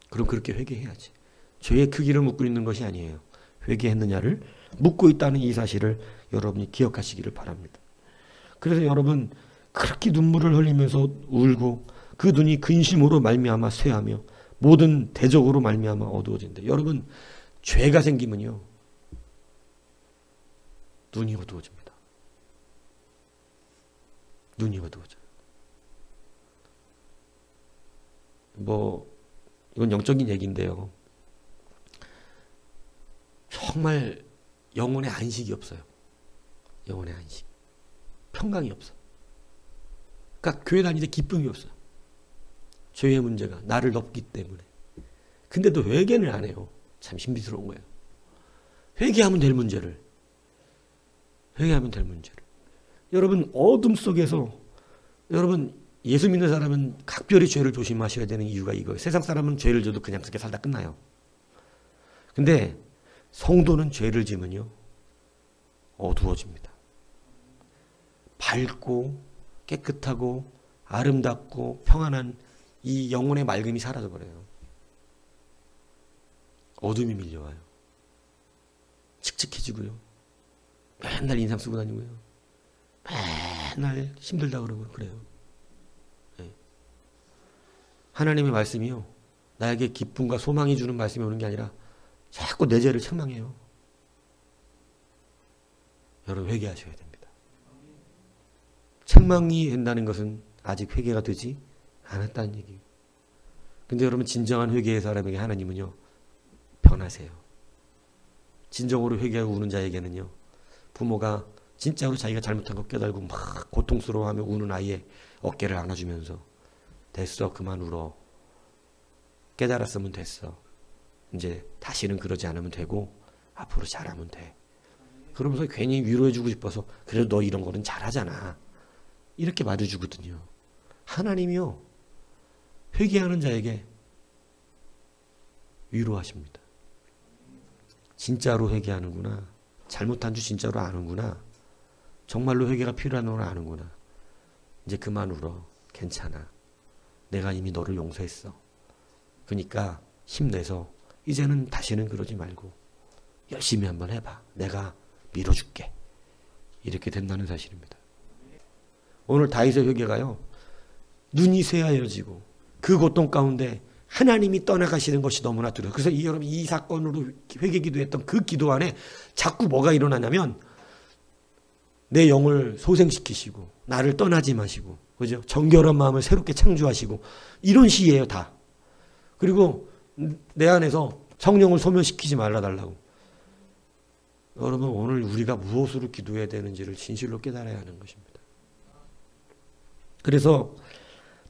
Speaker 1: 그럼 그렇게 회개해야지. 죄의 크기를 묻고 있는 것이 아니에요. 회개했느냐를 묻고 있다는 이 사실을 여러분이 기억하시기를 바랍니다. 그래서 여러분 그렇게 눈물을 흘리면서 울고 그 눈이 근심으로 말미암아 쇠하며 모든 대적으로 말미암아 어두워진다. 여러분 죄가 생기면요 눈이 어두워집니다. 눈이 어두워져요. 이건 영적인 얘기인데요. 정말 영혼의 안식이 없어요. 영혼의 안식. 평강이 없어. 그러니까 교회 다니는데 기쁨이 없어요. 죄의 문제가 나를 덮기 때문에. 근데도 회개는 안 해요. 참 신비스러운 거예요. 회개하면 될 문제를. 여러분 어둠 속에서 여러분 예수 믿는 사람은 각별히 죄를 조심하셔야 되는 이유가 이거예요. 세상 사람은 죄를 져도 그냥 그렇게 살다 끝나요. 근데 성도는 죄를 지면요 어두워집니다. 밝고 깨끗하고 아름답고 평안한 이 영혼의 맑음이 사라져버려요. 어둠이 밀려와요. 칙칙해지고요. 맨날 인상 쓰고 다니고요. 맨날 힘들다 그러고 그래요. 네. 하나님의 말씀이요 나에게 기쁨과 소망이 주는 말씀이 오는 게 아니라 자꾸 내 죄를 책망해요. 여러분 회개하셔야 됩니다. 책망이 된다는 것은 아직 회개가 되지 않았다는 얘기예요. 근데 여러분 진정한 회개의 사람에게 하나님은요 변하세요. 진정으로 회개하고 우는 자에게는요 부모가 진짜로 자기가 잘못한 거 깨달고 막 고통스러워하며 우는 아이의 어깨를 안아주면서 됐어 그만 울어 깨달았으면 됐어 이제 다시는 그러지 않으면 되고 앞으로 잘하면 돼. 그러면서 괜히 위로해주고 싶어서 그래도 너 이런 거는 잘하잖아 이렇게 말해주거든요. 하나님이요 회개하는 자에게 위로하십니다. 진짜로 회개하는구나. 잘못한 줄 진짜로 아는구나. 정말로 회개가 필요한 걸 아는구나. 이제 그만 울어. 괜찮아. 내가 이미 너를 용서했어. 그러니까 힘내서 이제는 다시는 그러지 말고 열심히 한번 해봐. 내가 밀어줄게. 이렇게 된다는 사실입니다. 오늘 다윗의 회개가요. 눈이 새하여지고 그 고통 가운데 하나님이 떠나가시는 것이 너무나 두려워요. 그래서 여러분 이 사건으로 회개 기도했던 그 기도 안에 자꾸 뭐가 일어나냐면 내 영을 소생시키시고 나를 떠나지 마시고 그죠? 정결한 마음을 새롭게 창조하시고 이런 시예요 다. 그리고 내 안에서 성령을 소멸시키지 말아달라고. 여러분 오늘 우리가 무엇으로 기도해야 되는지를 진실로 깨달아야 하는 것입니다. 그래서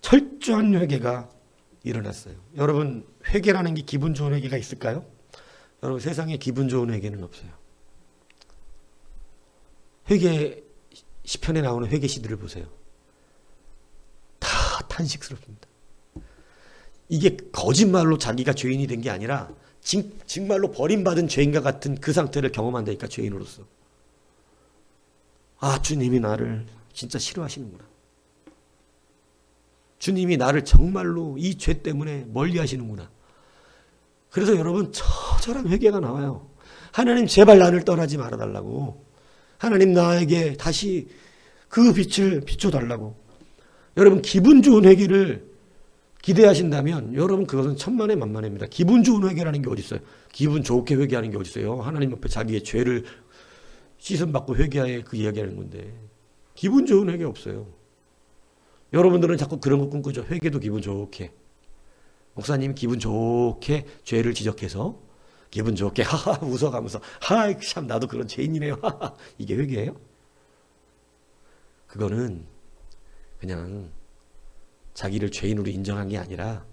Speaker 1: 철저한 회개가 일어났어요. 여러분 회개라는 게 기분 좋은 회개가 있을까요? 여러분 세상에 기분 좋은 회개는 없어요. 회개 시편에 나오는 회개 시들을 보세요. 다 탄식스럽습니다. 이게 거짓말로 자기가 죄인이 된 게 아니라 정말로 버림받은 죄인과 같은 그 상태를 경험한다니까 죄인으로서. 아 주님이 나를 진짜 싫어하시는구나. 주님이 나를 정말로 이 죄 때문에 멀리 하시는구나. 그래서 여러분 처절한 회개가 나와요. 하나님 제발 나를 떠나지 말아달라고. 하나님 나에게 다시 그 빛을 비춰달라고. 여러분 기분 좋은 회개를 기대하신다면 여러분 그것은 천만에 만만입니다. 기분 좋은 회개라는 게 어디 있어요? 기분 좋게 회개하는 게 어디 있어요? 하나님 앞에 자기의 죄를 씻음받고 회개하여 그 이야기하는 건데 기분 좋은 회개 없어요. 여러분들은 자꾸 그런 거 꿈꾸죠. 회개도 기분 좋게. 목사님이 기분 좋게 죄를 지적해서 기분 좋게 하하 웃어가면서 하이 참 나도 그런 죄인이네요. 하하 이게 회개예요? 그거는 그냥 자기를 죄인으로 인정한 게 아니라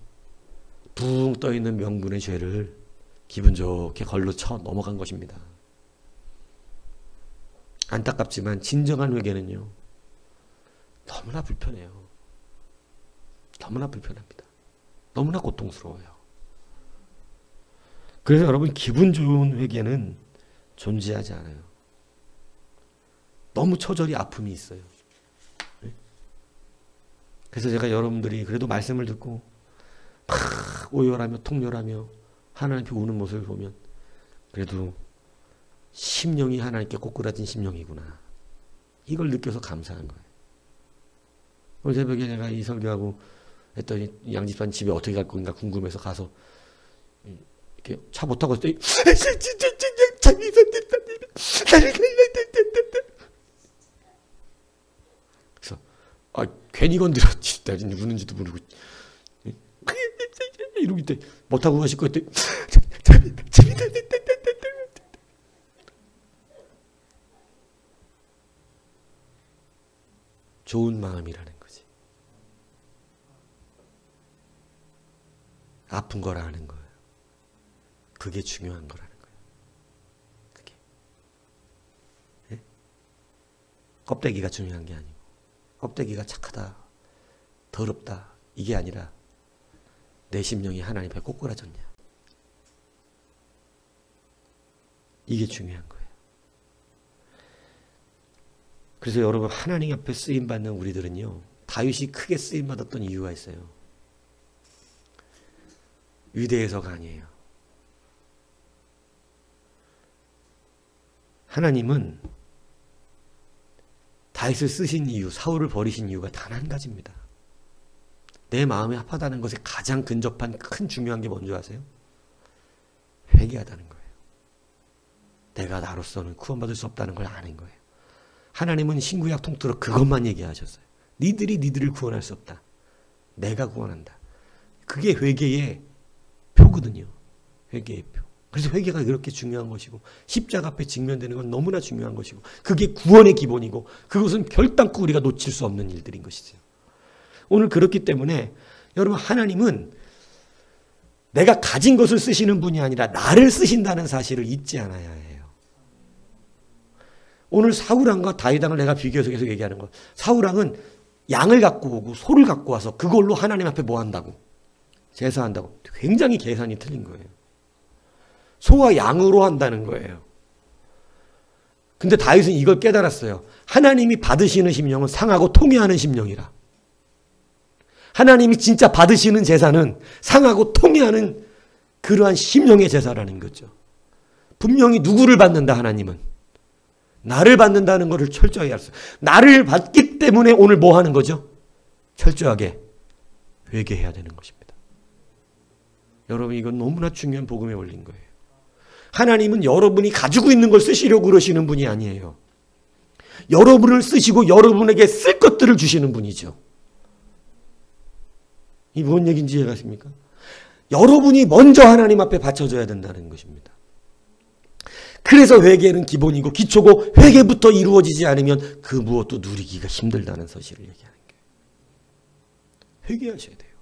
Speaker 1: 붕 떠있는 명분의 죄를 기분 좋게 걸로 쳐 넘어간 것입니다. 안타깝지만 진정한 회개는요. 너무나 불편해요. 너무나 불편합니다. 너무나 고통스러워요. 그래서 여러분 기분 좋은 회개는 존재하지 않아요. 너무 처절히 아픔이 있어요. 그래서 제가 여러분들이 그래도 말씀을 듣고 막 오열하며 통렬하며 하나님 앞에 우는 모습을 보면 그래도 심령이 하나님께 꼬꾸라진 심령이구나. 이걸 느껴서 감사한 거예요. 오늘 새벽에 내가 이 설교하고 했더니 양집사님 집에 어떻게 갈 건가 궁금해서 가서 이렇게 차 못 타고 있더니 그래서 괜히 건드렸지. 나 우는지도 모르고 이러고 있대. 못 타고 가실 거 했더니 좋은 마음이라는 거지. 아픈 거라 하는 거예요. 그게 중요한 거라는 거예요. 그게. 네? 껍데기가 중요한 게 아니고 껍데기가 착하다, 더럽다 이게 아니라 내 심령이 하나님 앞에 꼬꾸라졌냐. 이게 중요한 거예요. 그래서 여러분 하나님 앞에 쓰임받는 우리들은요. 다윗이 크게 쓰임받았던 이유가 있어요. 위대해서가 아니에요. 하나님은 다윗을 쓰신 이유, 사울을 버리신 이유가 단 한 가지입니다. 내 마음이 아파하다는 것에 가장 근접한 큰 중요한 게 뭔지 아세요? 회개하다는 거예요. 내가 나로서는 구원받을 수 없다는 걸 아는 거예요. 하나님은 신구약 통틀어 그것만 얘기하셨어요. 니들을 구원할 수 없다. 내가 구원한다. 그게 회개의 표거든요. 회개의 표. 그래서 회개가 그렇게 중요한 것이고 십자가 앞에 직면되는 건 너무나 중요한 것이고 그게 구원의 기본이고 그것은 결단코 우리가 놓칠 수 없는 일들인 것이죠. 오늘 그렇기 때문에 여러분 하나님은 내가 가진 것을 쓰시는 분이 아니라 나를 쓰신다는 사실을 잊지 않아야 해요. 오늘 사울왕과 다윗왕을 내가 비교해서 계속 얘기하는 거. 사울왕은 양을 갖고 오고 소를 갖고 와서 그걸로 하나님 앞에 뭐 한다고? 제사한다고. 굉장히 계산이 틀린 거예요. 소와 양으로 한다는 거예요. 근데 다윗은 이걸 깨달았어요. 하나님이 받으시는 심령은 상하고 통회하는 심령이라. 하나님이 진짜 받으시는 제사는 상하고 통회하는 그러한 심령의 제사라는 거죠. 분명히 누구를 받는다 하나님은. 나를 받는다는 것을 철저하게 알았어요. 나를 받기 때문에 오늘 뭐 하는 거죠? 철저하게 회개해야 되는 것입니다. 여러분 이건 너무나 중요한 복음의 원리인 거예요. 하나님은 여러분이 가지고 있는 걸 쓰시려고 그러시는 분이 아니에요. 여러분을 쓰시고 여러분에게 쓸 것들을 주시는 분이죠. 이 뭔 얘기인지 이해가 가십니까? 여러분이 먼저 하나님 앞에 바쳐줘야 된다는 것입니다. 그래서 회개는 기본이고 기초고 회개부터 이루어지지 않으면 그 무엇도 누리기가 힘들다는 사실을 얘기하는 거예요. 회개하셔야 돼요.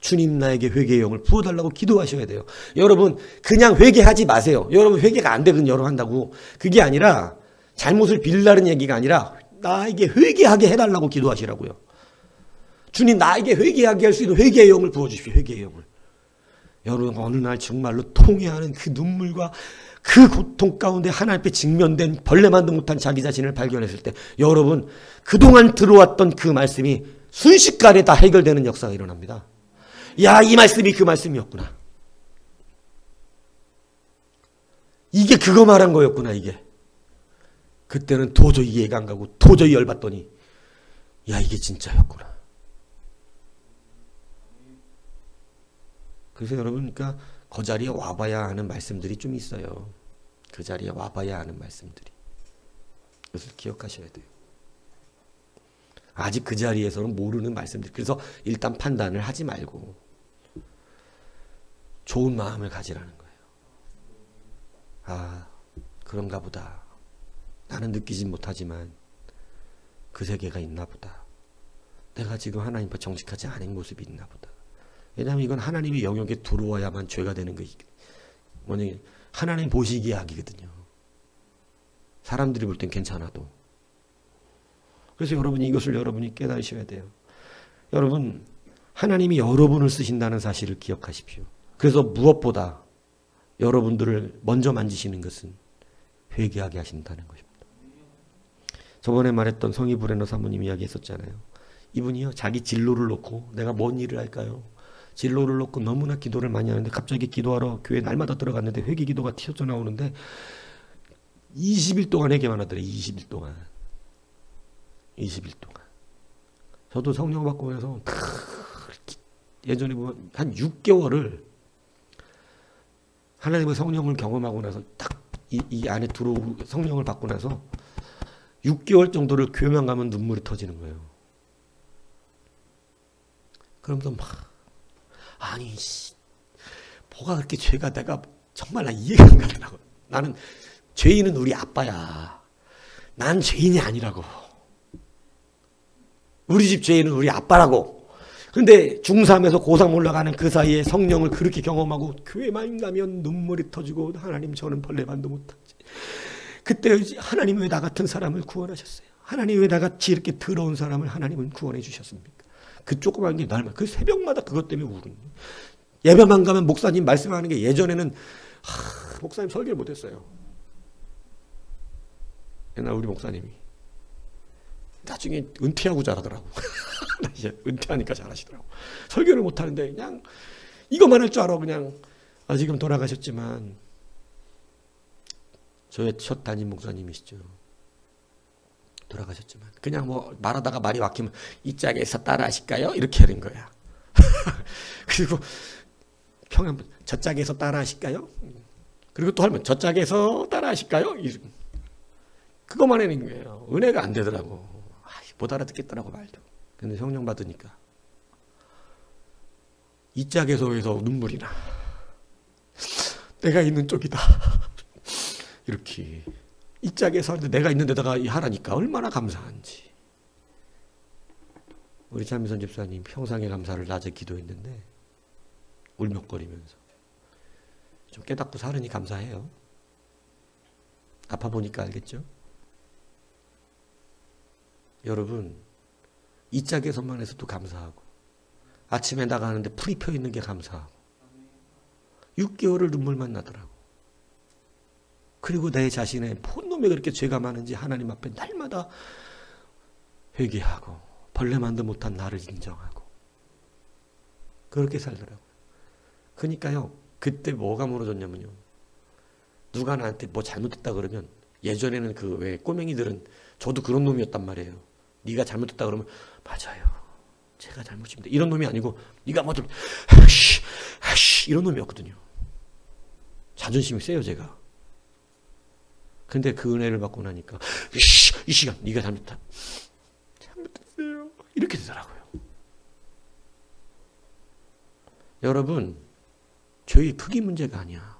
Speaker 1: 주님 나에게 회개의 영을 부어달라고 기도하셔야 돼요. 여러분 그냥 회개하지 마세요. 여러분 회개가 안 되건 여러분 한다고. 그게 아니라 잘못을 빌라는 얘기가 아니라 나에게 회개하게 해달라고 기도하시라고요. 주님 나에게 회개하게 할 수 있는 회개의 영을 부어주십시오. 회개의 영을. 여러분 어느 날 정말로 통회하는 그 눈물과 그 고통 가운데 하나님 앞에 직면된 벌레만도 못한 자기 자신을 발견했을 때 여러분 그동안 들어왔던 그 말씀이 순식간에 다 해결되는 역사가 일어납니다. 야, 이 말씀이 그 말씀이었구나. 이게 그거 말한 거였구나. 이게. 그때는 도저히 이해가 안 가고 도저히 열받더니 야, 이게 진짜였구나. 그래서 여러분 그러니까 그 자리에 와봐야 하는 말씀들이 좀 있어요. 그 자리에 와봐야 하는 말씀들이. 그것을 기억하셔야 돼요. 아직 그 자리에서는 모르는 말씀들. 그래서 일단 판단을 하지 말고 좋은 마음을 가지라는 거예요. 아, 그런가 보다. 나는 느끼진 못하지만 그 세계가 있나 보다. 내가 지금 하나님 앞에 정직하지 않은 모습이 있나 보다. 왜냐하면 이건 하나님의 영역에 들어와야만 죄가 되는 것이 뭐냐, 하나님 보시기에 악이거든요. 사람들이 볼 땐 괜찮아도. 그래서 여러분이 이것을 여러분이 깨달으셔야 돼요. 여러분 하나님이 여러분을 쓰신다는 사실을 기억하십시오. 그래서 무엇보다 여러분들을 먼저 만지시는 것은 회개하게 하신다는 것입니다. 저번에 말했던 성희 브레너 사모님 이야기 했었잖아요. 이분이요, 자기 진로를 놓고 내가 뭔 일을 할까요? 진로를 놓고 너무나 기도를 많이 하는데 갑자기 기도하러 교회 날마다 들어갔는데 회개 기도가 튀어져 나오는데 20일 동안 회개만 하더래. 20일 동안. 20일 동안. 저도 성령 받고 나서 예전에 보면 한 6개월을 하나님의 성령을 경험하고 나서 딱 이 안에 들어오고 성령을 받고 나서 6개월 정도를 교회만 가면 눈물이 터지는 거예요. 그러면서 막 아니 뭐가 그렇게 죄가 내가 정말 나 이해가 안 가더라고. 나는 죄인은 우리 아빠야. 난 죄인이 아니라고. 우리 집 죄인은 우리 아빠라고. 근데 중3에서 고3 올라가는 그 사이에 성령을 그렇게 경험하고 교회만 가면 눈물이 터지고 하나님 저는 벌레만도 못하지. 그때 하나님 왜 나 같은 사람을 구원하셨어요? 하나님 왜 나같이 이렇게 더러운 사람을 하나님은 구원해 주셨습니까? 그 조그만 게 날마다 그 새벽마다 그것 때문에 우는. 예배만 가면 목사님 말씀하는 게 예전에는 목사님 설교를 못했어요. 옛날 우리 목사님이 나중에 은퇴하고 잘하더라고. 이제 은퇴하니까 잘하시더라고. 설교를 못하는데 그냥 이것만 할 줄 알아. 그냥 지금 돌아가셨지만 저의 첫 담임 목사님이시죠. 돌아가셨지만 그냥 뭐 말하다가 말이 막히면 이 짝에서 따라 하실까요? 이렇게 하는 거야. 그리고 평양 저 짝에서 따라 하실까요? 그리고 또 하면 저 짝에서 따라 하실까요? 그것만 하는 거예요. 은혜가 안 되더라고. 못 알아듣겠더라고 말도. 근데 성령 받으니까 이 짝에서 해서 눈물이 나. 내가 있는 쪽이다. 이렇게 이 짝에서 내가 있는 데다가 하라니까 얼마나 감사한지. 우리 장미선 집사님 평상의 감사를 낮에 기도했는데 울먹거리면서 좀 깨닫고 살으니 감사해요. 아파 보니까 알겠죠? 여러분 이 짝에서만 해서도 감사하고 아침에 나가는데 풀이 펴 있는 게 감사하고 6개월을 눈물만 나더라고. 그리고 내 자신의 뭔 놈에 그렇게 죄가 많은지 하나님 앞에 날마다 회개하고 벌레만도 못한 나를 인정하고 그렇게 살더라고요. 그러니까요. 그때 뭐가 무너졌냐면요. 누가 나한테 뭐 잘못했다 그러면 예전에는 그 왜 꼬맹이들은 저도 그런 놈이었단 말이에요. 네가 잘못했다 그러면 맞아요. 제가 잘못입니다. 이런 놈이 아니고 네가 뭐 좀 이런 놈이었거든요. 자존심이 세요 제가. 근데 그 은혜를 받고 나니까 이 시간 네가 잘못했어요. 이렇게 되더라고요. 여러분 죄의 크기 문제가 아니야.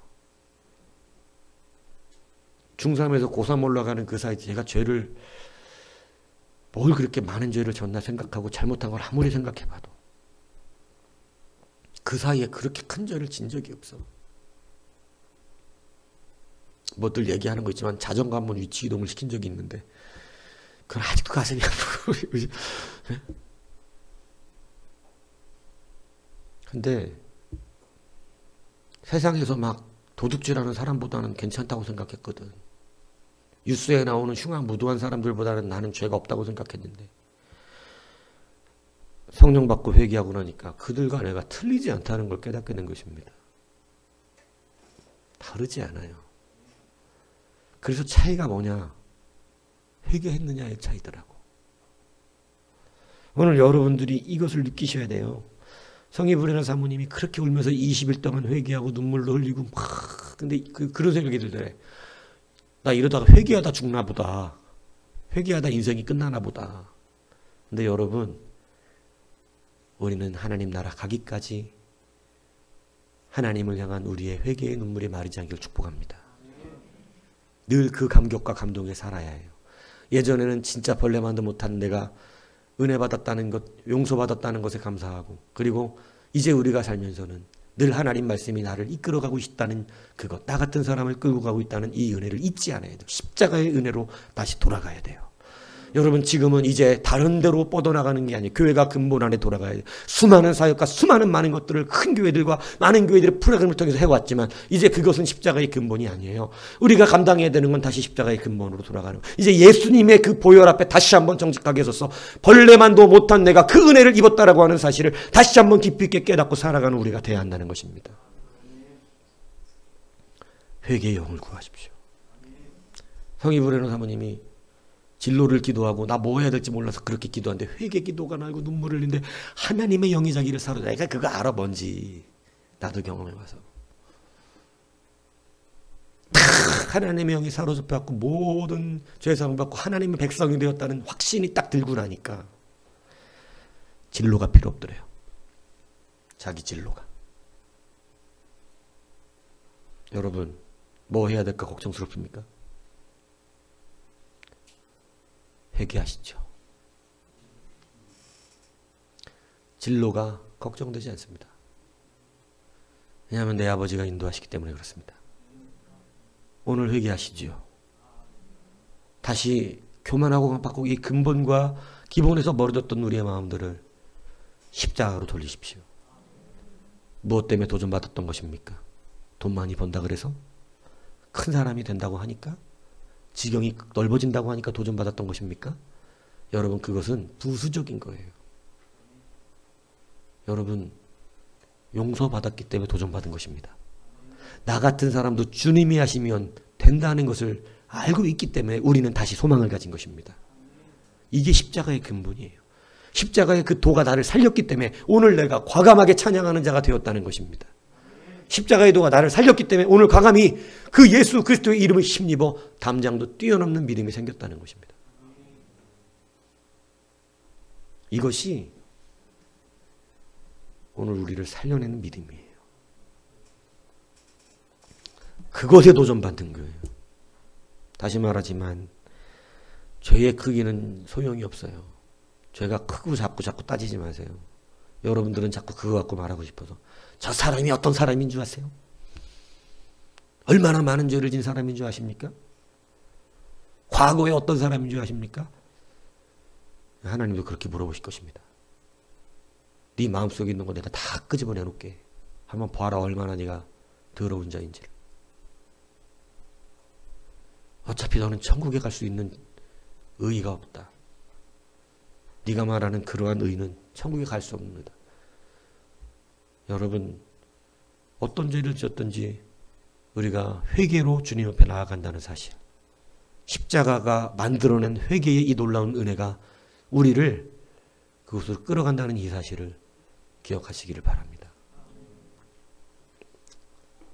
Speaker 1: 중3에서 고3 올라가는 그 사이 제가 죄를 뭘 그렇게 많은 죄를 졌나 생각하고 잘못한 걸 아무리 생각해봐도 그 사이에 그렇게 큰 죄를 진 적이 없어. 뭐 늘 얘기하는 거 있지만 자전거 한번 위치 이동을 시킨 적이 있는데 그건 아직도 가슴이 아프고. 근데 세상에서 막 도둑질하는 사람보다는 괜찮다고 생각했거든. 뉴스에 나오는 흉악무도한 사람들보다는 나는 죄가 없다고 생각했는데 성령 받고 회개하고 나니까 그들과 내가 틀리지 않다는 걸 깨닫게 된 것입니다. 다르지 않아요. 그래서 차이가 뭐냐? 회개했느냐의 차이더라고. 오늘 여러분들이 이것을 느끼셔야 돼요. 성희부리나 사모님이 그렇게 울면서 20일 동안 회개하고 눈물로 흘리고 막 근데 그런 생각이 들더래. 나 이러다가 회개하다 죽나 보다. 회개하다 인생이 끝나나 보다. 근데 여러분 우리는 하나님 나라 가기까지 하나님을 향한 우리의 회개의 눈물이 마르지 않기를 축복합니다. 늘 그 감격과 감동에 살아야 해요. 예전에는 진짜 벌레만도 못한 내가 은혜 받았다는 것, 용서받았다는 것에 감사하고 그리고 이제 우리가 살면서는 늘 하나님 말씀이 나를 이끌어가고 있다는 그것, 나 같은 사람을 끌고 가고 있다는 이 은혜를 잊지 않아야 돼요. 십자가의 은혜로 다시 돌아가야 돼요. 여러분 지금은 이제 다른 데로 뻗어나가는 게 아니에요. 교회가 근본 안에 돌아가야 돼요. 수많은 사역과 수많은 많은 것들을 큰 교회들과 많은 교회들의 프로그램을 통해서 해왔지만 이제 그것은 십자가의 근본이 아니에요. 우리가 감당해야 되는 건 다시 십자가의 근본으로 돌아가는 거예요. 이제 예수님의 그 보혈 앞에 다시 한번 정직하게 서서 벌레만도 못한 내가 그 은혜를 입었다라고 하는 사실을 다시 한번 깊이 있게 깨닫고 살아가는 우리가 돼야 한다는 것입니다. 회개의 영을 구하십시오. 성이브레노 사모님이 진로를 기도하고 나 뭐 해야 될지 몰라서 그렇게 기도하는데 회개 기도가 나고 눈물을 흘리는데 하나님의 영이 자기를 사로잡아. 내가 그거 알아 뭔지 나도 경험해봐서 하나님의 영이 사로잡혀갖고 모든 죄사함을 받고 하나님의 백성이 되었다는 확신이 딱 들고 나니까 진로가 필요 없더래요. 자기 진로가. 여러분 뭐 해야 될까 걱정스럽습니까? 회개하시죠. 진로가 걱정되지 않습니다. 왜냐하면 내 아버지가 인도하시기 때문에 그렇습니다. 오늘 회개하시지요. 다시 교만하고 바꾸고 이 근본과 기본에서 멀어졌던 우리의 마음들을 십자가로 돌리십시오. 무엇 때문에 도전받았던 것입니까? 돈 많이 번다 그래서? 큰 사람이 된다고 하니까? 지경이 넓어진다고 하니까 도전받았던 것입니까? 여러분 그것은 부수적인 거예요. 여러분 용서받았기 때문에 도전받은 것입니다. 나 같은 사람도 주님이 하시면 된다는 것을 알고 있기 때문에 우리는 다시 소망을 가진 것입니다. 이게 십자가의 근본이에요. 십자가의 그 도가 나를 살렸기 때문에 오늘 내가 과감하게 찬양하는 자가 되었다는 것입니다. 십자가의 도가 나를 살렸기 때문에 오늘 과감히 그 예수 그리스도의 이름을 힘입어 담장도 뛰어넘는 믿음이 생겼다는 것입니다. 이것이 오늘 우리를 살려내는 믿음이에요. 그것에 도전받는 거예요. 다시 말하지만 죄의 크기는 소용이 없어요. 죄가 크고 자꾸 따지지 마세요. 여러분들은 자꾸 그거 갖고 말하고 싶어서 저 사람이 어떤 사람인 줄 아세요? 얼마나 많은 죄를 진 사람인 줄 아십니까? 과거에 어떤 사람인 줄 아십니까? 하나님도 그렇게 물어보실 것입니다. 네 마음속에 있는 거 내가 다 끄집어내 놓게. 한번 봐라 얼마나 네가 더러운 자인지를. 어차피 너는 천국에 갈 수 있는 의의가 없다. 네가 말하는 그러한 의의는 천국에 갈 수 없는 의다. 여러분 어떤 죄를 지었든지 우리가 회개로 주님 앞에 나아간다는 사실, 십자가가 만들어낸 회개의 이 놀라운 은혜가 우리를 그곳으로 끌어간다는 이 사실을 기억하시기를 바랍니다.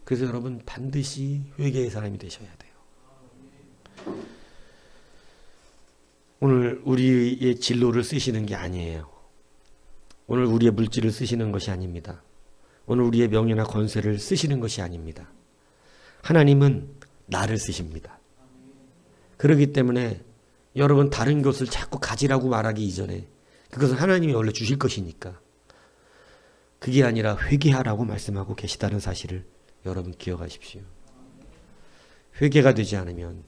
Speaker 1: 그래서 여러분 반드시 회개의 사람이 되셔야 돼요. 오늘 우리의 진로를 쓰시는 게 아니에요. 오늘 우리의 물질을 쓰시는 것이 아닙니다. 오늘 우리의 명예나 권세를 쓰시는 것이 아닙니다. 하나님은 나를 쓰십니다. 그렇기 때문에 여러분 다른 것을 자꾸 가지라고 말하기 이전에 그것은 하나님이 원래 주실 것이니까 그게 아니라 회개하라고 말씀하고 계시다는 사실을 여러분 기억하십시오. 회개가 되지 않으면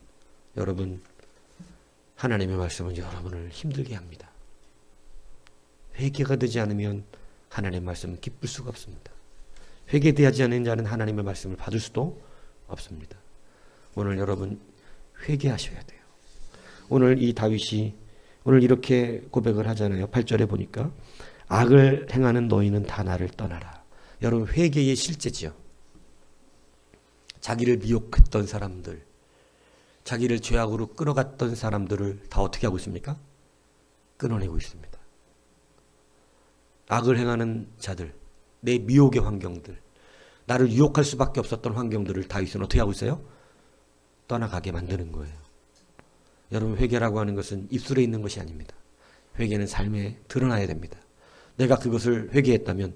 Speaker 1: 여러분 하나님의 말씀은 여러분을 힘들게 합니다. 회개가 되지 않으면 하나님의 말씀은 기쁠 수가 없습니다. 회개되지 않은 자는 하나님의 말씀을 받을 수도 없습니다. 오늘 여러분 회개하셔야 돼요. 오늘 이 다윗이 오늘 이렇게 고백을 하잖아요. 8절에 보니까 악을 행하는 너희는 다 나를 떠나라. 여러분 회개의 실제지요. 자기를 미혹했던 사람들, 자기를 죄악으로 끌어갔던 사람들을 다 어떻게 하고 있습니까? 끊어내고 있습니다. 악을 행하는 자들, 내 미혹의 환경들, 나를 유혹할 수밖에 없었던 환경들을 다윗은 어떻게 하고 있어요? 떠나가게 만드는 거예요. 여러분 회개라고 하는 것은 입술에 있는 것이 아닙니다. 회개는 삶에 드러나야 됩니다. 내가 그것을 회개했다면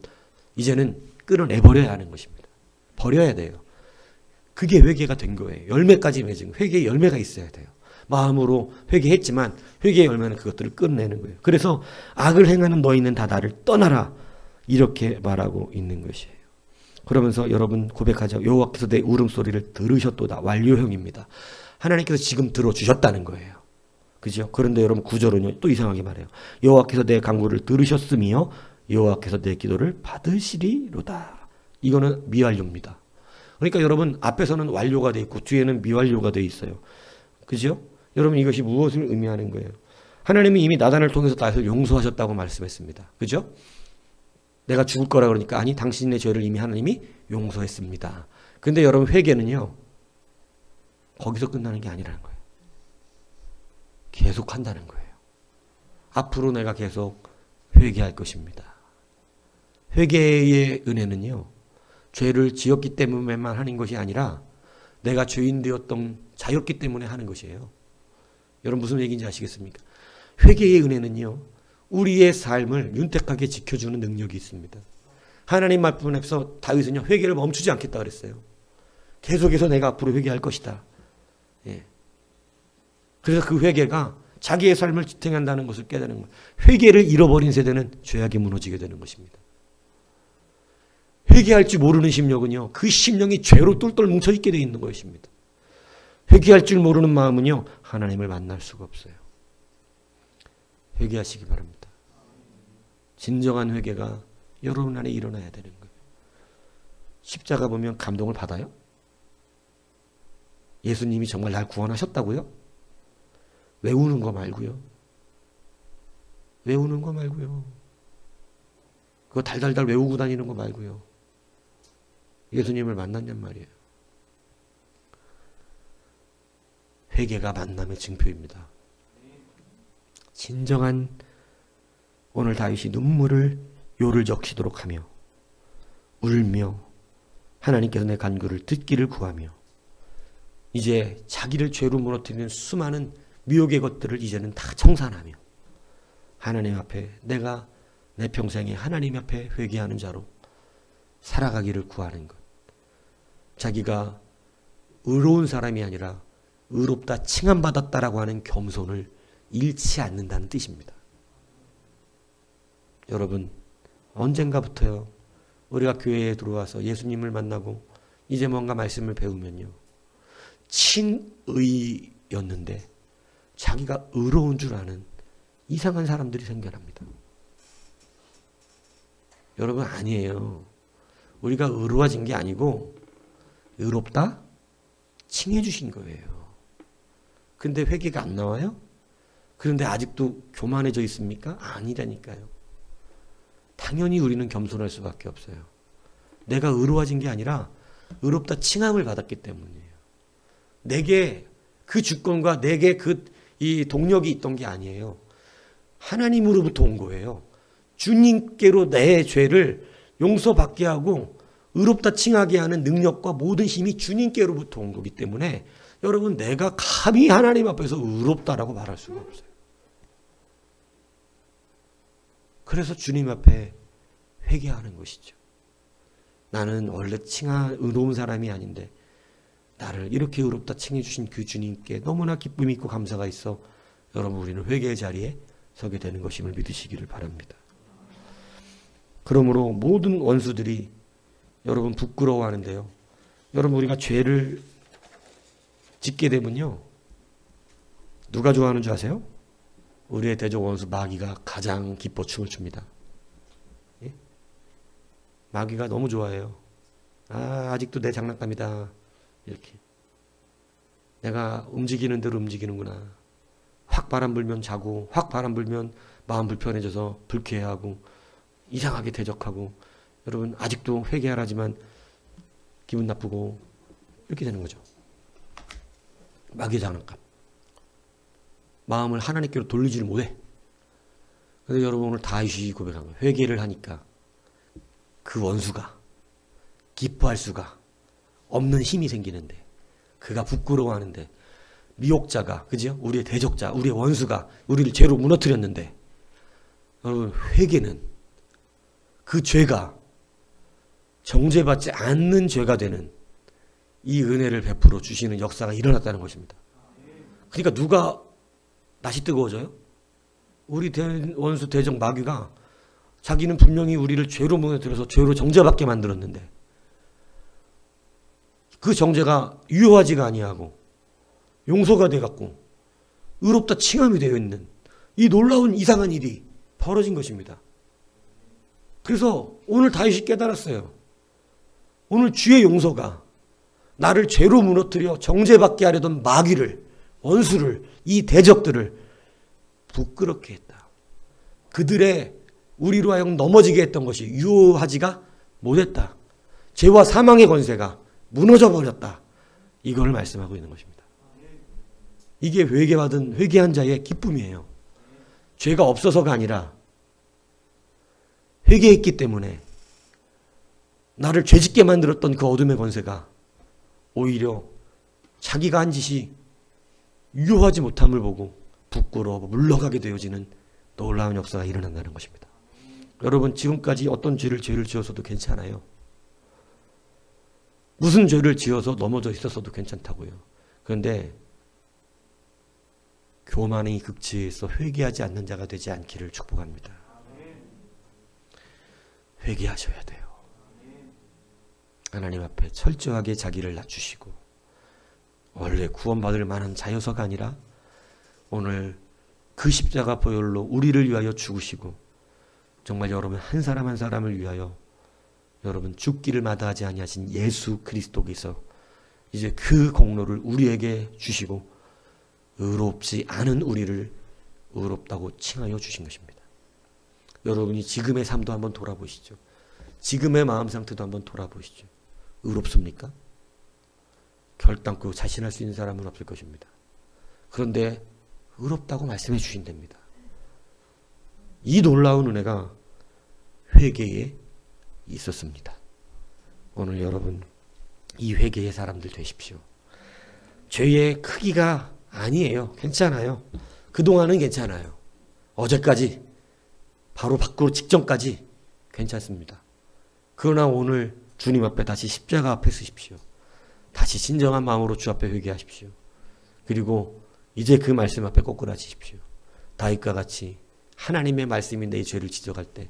Speaker 1: 이제는 끌어내버려야 하는 것입니다. 버려야 돼요. 그게 회개가 된 거예요. 열매까지 맺은 회개의 열매가 있어야 돼요. 마음으로 회개했지만 회개의 열매는 그것들을 끌어내는 거예요. 그래서 악을 행하는 너희는 다 나를 떠나라 이렇게 말하고 있는 것이에요. 그러면서 여러분 고백하죠. 여호와께서 내 울음소리를 들으셨도다. 완료형입니다. 하나님께서 지금 들어주셨다는 거예요. 그죠? 그런데 여러분 9절은요 또 이상하게 말해요. 여호와께서 내 간구를 들으셨으며 여호와께서 내 기도를 받으시리로다. 이거는 미완료입니다. 그러니까 여러분 앞에서는 완료가 돼 있고 뒤에는 미완료가 돼 있어요. 그죠? 여러분 이것이 무엇을 의미하는 거예요? 하나님이 이미 나단을 통해서 나를 용서하셨다고 말씀했습니다. 그죠? 내가 죽을 거라 그러니까 아니 당신의 죄를 이미 하나님이 용서했습니다. 근데 여러분 회개는요 거기서 끝나는 게 아니라는 거예요. 계속 한다는 거예요. 앞으로 내가 계속 회개할 것입니다. 회개의 은혜는요 죄를 지었기 때문에만 하는 것이 아니라 내가 죄인 되었던 자였기 때문에 하는 것이에요. 여러분 무슨 얘기인지 아시겠습니까? 회개의 은혜는요 우리의 삶을 윤택하게 지켜주는 능력이 있습니다. 하나님 말씀에서 다윗은요 회개를 멈추지 않겠다 그랬어요. 계속해서 내가 앞으로 회개할 것이다. 예. 그래서 그 회개가 자기의 삶을 지탱한다는 것을 깨닫는 거예요. 회개를 잃어버린 세대는 죄악에 무너지게 되는 것입니다. 회개할 줄 모르는 심령은요 그 심령이 죄로 똘똘 뭉쳐있게 되어 있는 것입니다. 회개할 줄 모르는 마음은요 하나님을 만날 수가 없어요. 회개하시기 바랍니다. 진정한 회개가 여러분 안에 일어나야 되는 거예요. 십자가 보면 감동을 받아요? 예수님이 정말 날 구원하셨다고요? 외우는 거 말고요. 외우는 거 말고요. 그거 달달달 외우고 다니는 거 말고요. 예수님을 만났냔 말이에요. 회개가 만남의 증표입니다. 진정한 오늘 다윗이 눈물을 요를 적시도록 하며 울며 하나님께서 내 간구를 듣기를 구하며 이제 자기를 죄로 무너뜨리는 수많은 미혹의 것들을 이제는 다 청산하며 하나님 앞에 내가 내 평생에 하나님 앞에 회개하는 자로 살아가기를 구하는 것. 자기가 의로운 사람이 아니라 의롭다 칭함받았다라고 하는 겸손을 잃지 않는다는 뜻입니다. 여러분 언젠가부터요 우리가 교회에 들어와서 예수님을 만나고 이제 뭔가 말씀을 배우면요 친의였는데 자기가 의로운 줄 아는 이상한 사람들이 생겨납니다. 여러분 아니에요. 우리가 의로워진 게 아니고 의롭다 칭해 주신 거예요. 근데 회개가 안 나와요? 그런데 아직도 교만해져 있습니까? 아니라니까요. 당연히 우리는 겸손할 수밖에 없어요. 내가 의로워진 게 아니라 의롭다 칭함을 받았기 때문이에요. 내게 그 주권과 내게 이 동력이 있던 게 아니에요. 하나님으로부터 온 거예요. 주님께로 내 죄를 용서받게 하고 의롭다 칭하게 하는 능력과 모든 힘이 주님께로부터 온 거기 때문에 여러분 내가 감히 하나님 앞에서 의롭다라고 말할 수가 없어요. 그래서 주님 앞에 회개하는 것이죠. 나는 원래 의로운 사람이 아닌데 나를 이렇게 의롭다 칭해 주신 그 주님께 너무나 기쁨이 있고 감사가 있어 여러분 우리는 회개의 자리에 서게 되는 것임을 믿으시기를 바랍니다. 그러므로 모든 원수들이 여러분 부끄러워하는데요. 여러분 우리가 죄를 짓게 되면요. 누가 좋아하는 줄 아세요? 우리의 대적 원수 마귀가 가장 기뻐 춤을 춥니다. 예? 마귀가 너무 좋아해요. 아직도 내 장난감이다. 이렇게. 내가 움직이는 대로 움직이는구나. 확 바람 불면 자고 확 바람 불면 마음 불편해져서 불쾌해하고 이상하게 대적하고 여러분 아직도 회개하라지만 기분 나쁘고 이렇게 되는 거죠. 마귀의 장난감. 마음을 하나님께로 돌리지를 못해. 그래서 여러분 오늘 다윗이 고백한 거예요. 회개를 하니까 그 원수가 기뻐할 수가 없는 힘이 생기는데 그가 부끄러워하는데 미혹자가 그죠? 우리의 대적자, 우리의 원수가 우리를 죄로 무너뜨렸는데 여러분 회개는 그 죄가 정죄받지 않는 죄가 되는 이 은혜를 베풀어 주시는 역사가 일어났다는 것입니다. 그러니까 누가 낯이 뜨거워져요? 우리 원수 대적 마귀가 자기는 분명히 우리를 죄로 무너뜨려서 죄로 정죄받게 만들었는데 그 정죄가 유효하지가 아니하고 용서가 돼갖고 의롭다 칭함이 되어 있는 이 놀라운 이상한 일이 벌어진 것입니다. 그래서 오늘 다윗이 깨달았어요. 오늘 주의 용서가 나를 죄로 무너뜨려 정죄받게 하려던 마귀를, 원수를, 이 대적들을 부끄럽게 했다. 그들의 우리로 하여금 넘어지게 했던 것이 유효하지가 못했다. 죄와 사망의 권세가 무너져 버렸다. 이걸 말씀하고 있는 것입니다. 이게 회개한 자의 기쁨이에요. 죄가 없어서가 아니라 회개했기 때문에 나를 죄짓게 만들었던 그 어둠의 권세가 오히려 자기가 한 짓이 유효하지 못함을 보고 부끄러워 물러가게 되어지는 놀라운 역사가 일어난다는 것입니다. 여러분, 지금까지 어떤 죄를 지었어도 괜찮아요. 무슨 죄를 지어서 넘어져 있었어도 괜찮다고요. 그런데 교만의 극치에서 회개하지 않는 자가 되지 않기를 축복합니다. 회개하셔야 돼요. 하나님 앞에 철저하게 자기를 낮추시고, 원래 구원받을 만한 자여서가 아니라 오늘 그 십자가 보혈로 우리를 위하여 죽으시고, 정말 여러분 한 사람 한 사람을 위하여 여러분 죽기를 마다하지 아니하신 예수 그리스도께서 이제 그 공로를 우리에게 주시고 의롭지 않은 우리를 의롭다고 칭하여 주신 것입니다. 여러분이 지금의 삶도 한번 돌아보시죠. 지금의 마음 상태도 한번 돌아보시죠. 의롭습니까? 결단코 자신할 수 있는 사람은 없을 것입니다. 그런데 의롭다고 말씀해 주신답니다. 이 놀라운 은혜가 회개에 있었습니다. 오늘 여러분 이 회개의 사람들 되십시오. 죄의 크기가 아니에요. 괜찮아요. 그동안은 괜찮아요. 어제까지 바로 밖으로 직전까지 괜찮습니다. 그러나 오늘 주님 앞에 다시 십자가 앞에 서십시오. 다시 진정한 마음으로 주 앞에 회개하십시오. 그리고 이제 그 말씀 앞에 꼬꾸라지십시오. 다윗과 같이 하나님의 말씀이 내 죄를 지적할 때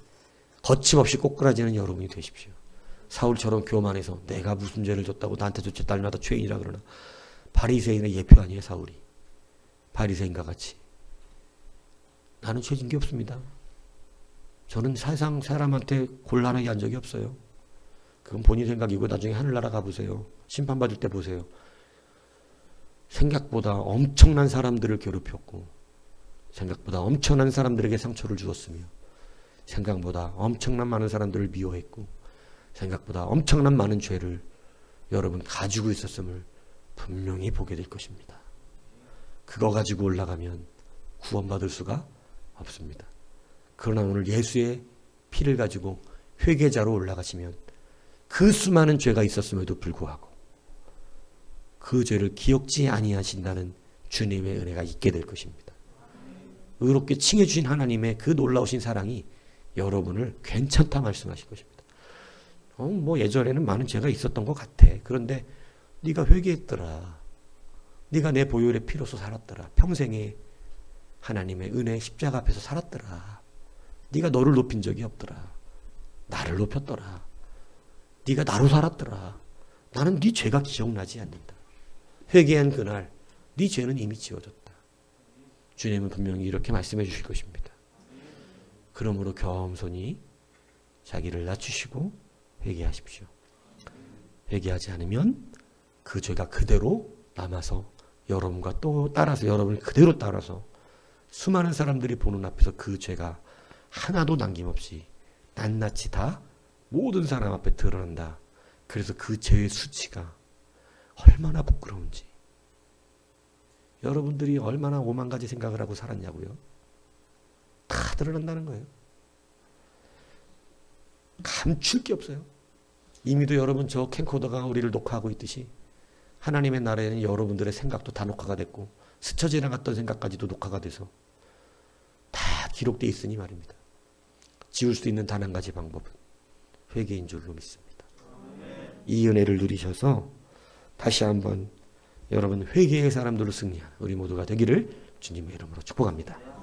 Speaker 1: 거침없이 꼬꾸라지는 여러분이 되십시오. 사울처럼 교만해서 내가 무슨 죄를 졌다고 나한테 도대체 날마다 죄인이라 그러나, 바리새인의 예표 아니에요. 사울이 바리새인과 같이 나는 죄진 게 없습니다. 저는 세상 사람한테 곤란하게 한 적이 없어요. 그건 본인 생각이고 나중에 하늘나라 가보세요. 심판받을 때 보세요. 생각보다 엄청난 사람들을 괴롭혔고, 생각보다 엄청난 사람들에게 상처를 주었으며, 생각보다 엄청난 많은 사람들을 미워했고, 생각보다 엄청난 많은 죄를 여러분 가지고 있었음을 분명히 보게 될 것입니다. 그거 가지고 올라가면 구원받을 수가 없습니다. 그러나 오늘 예수의 피를 가지고 회개자로 올라가시면 그 수많은 죄가 있었음에도 불구하고 그 죄를 기억지 아니하신다는 주님의 은혜가 있게 될 것입니다. 의롭게 칭해주신 하나님의 그 놀라우신 사랑이 여러분을 괜찮다 말씀하실 것입니다. 뭐 예전에는 많은 죄가 있었던 것 같아. 그런데 네가 회개했더라. 네가 내 보혈의 피로서 살았더라. 평생에 하나님의 은혜 십자가 앞에서 살았더라. 네가 너를 높인 적이 없더라. 나를 높였더라. 네가 나로 살았더라. 나는 네 죄가 기억나지 않는다. 회개한 그날 네 죄는 이미 지워졌다. 주님은 분명히 이렇게 말씀해 주실 것입니다. 그러므로 겸손히 자기를 낮추시고 회개하십시오. 회개하지 않으면 그 죄가 그대로 남아서 여러분과 또 따라서, 여러분을 그대로 따라서 수많은 사람들이 보는 앞에서 그 죄가 하나도 남김없이 낱낱이 다 모든 사람 앞에 드러난다. 그래서 그 죄의 수치가 얼마나 부끄러운지, 여러분들이 얼마나 오만 가지 생각을 하고 살았냐고요. 다 드러난다는 거예요. 감출 게 없어요. 이미도 여러분 저 캠코더가 우리를 녹화하고 있듯이 하나님의 나라에는 여러분들의 생각도 다 녹화가 됐고 스쳐 지나갔던 생각까지도 녹화가 돼서 다 기록되어 있으니 말입니다. 지울 수 있는 단 한 가지 방법은 회개인 줄로 믿습니다. 이 은혜를 누리셔서 다시 한번 여러분 회개의 사람들로 승리하는 우리 모두가 되기를 주님의 이름으로 축복합니다.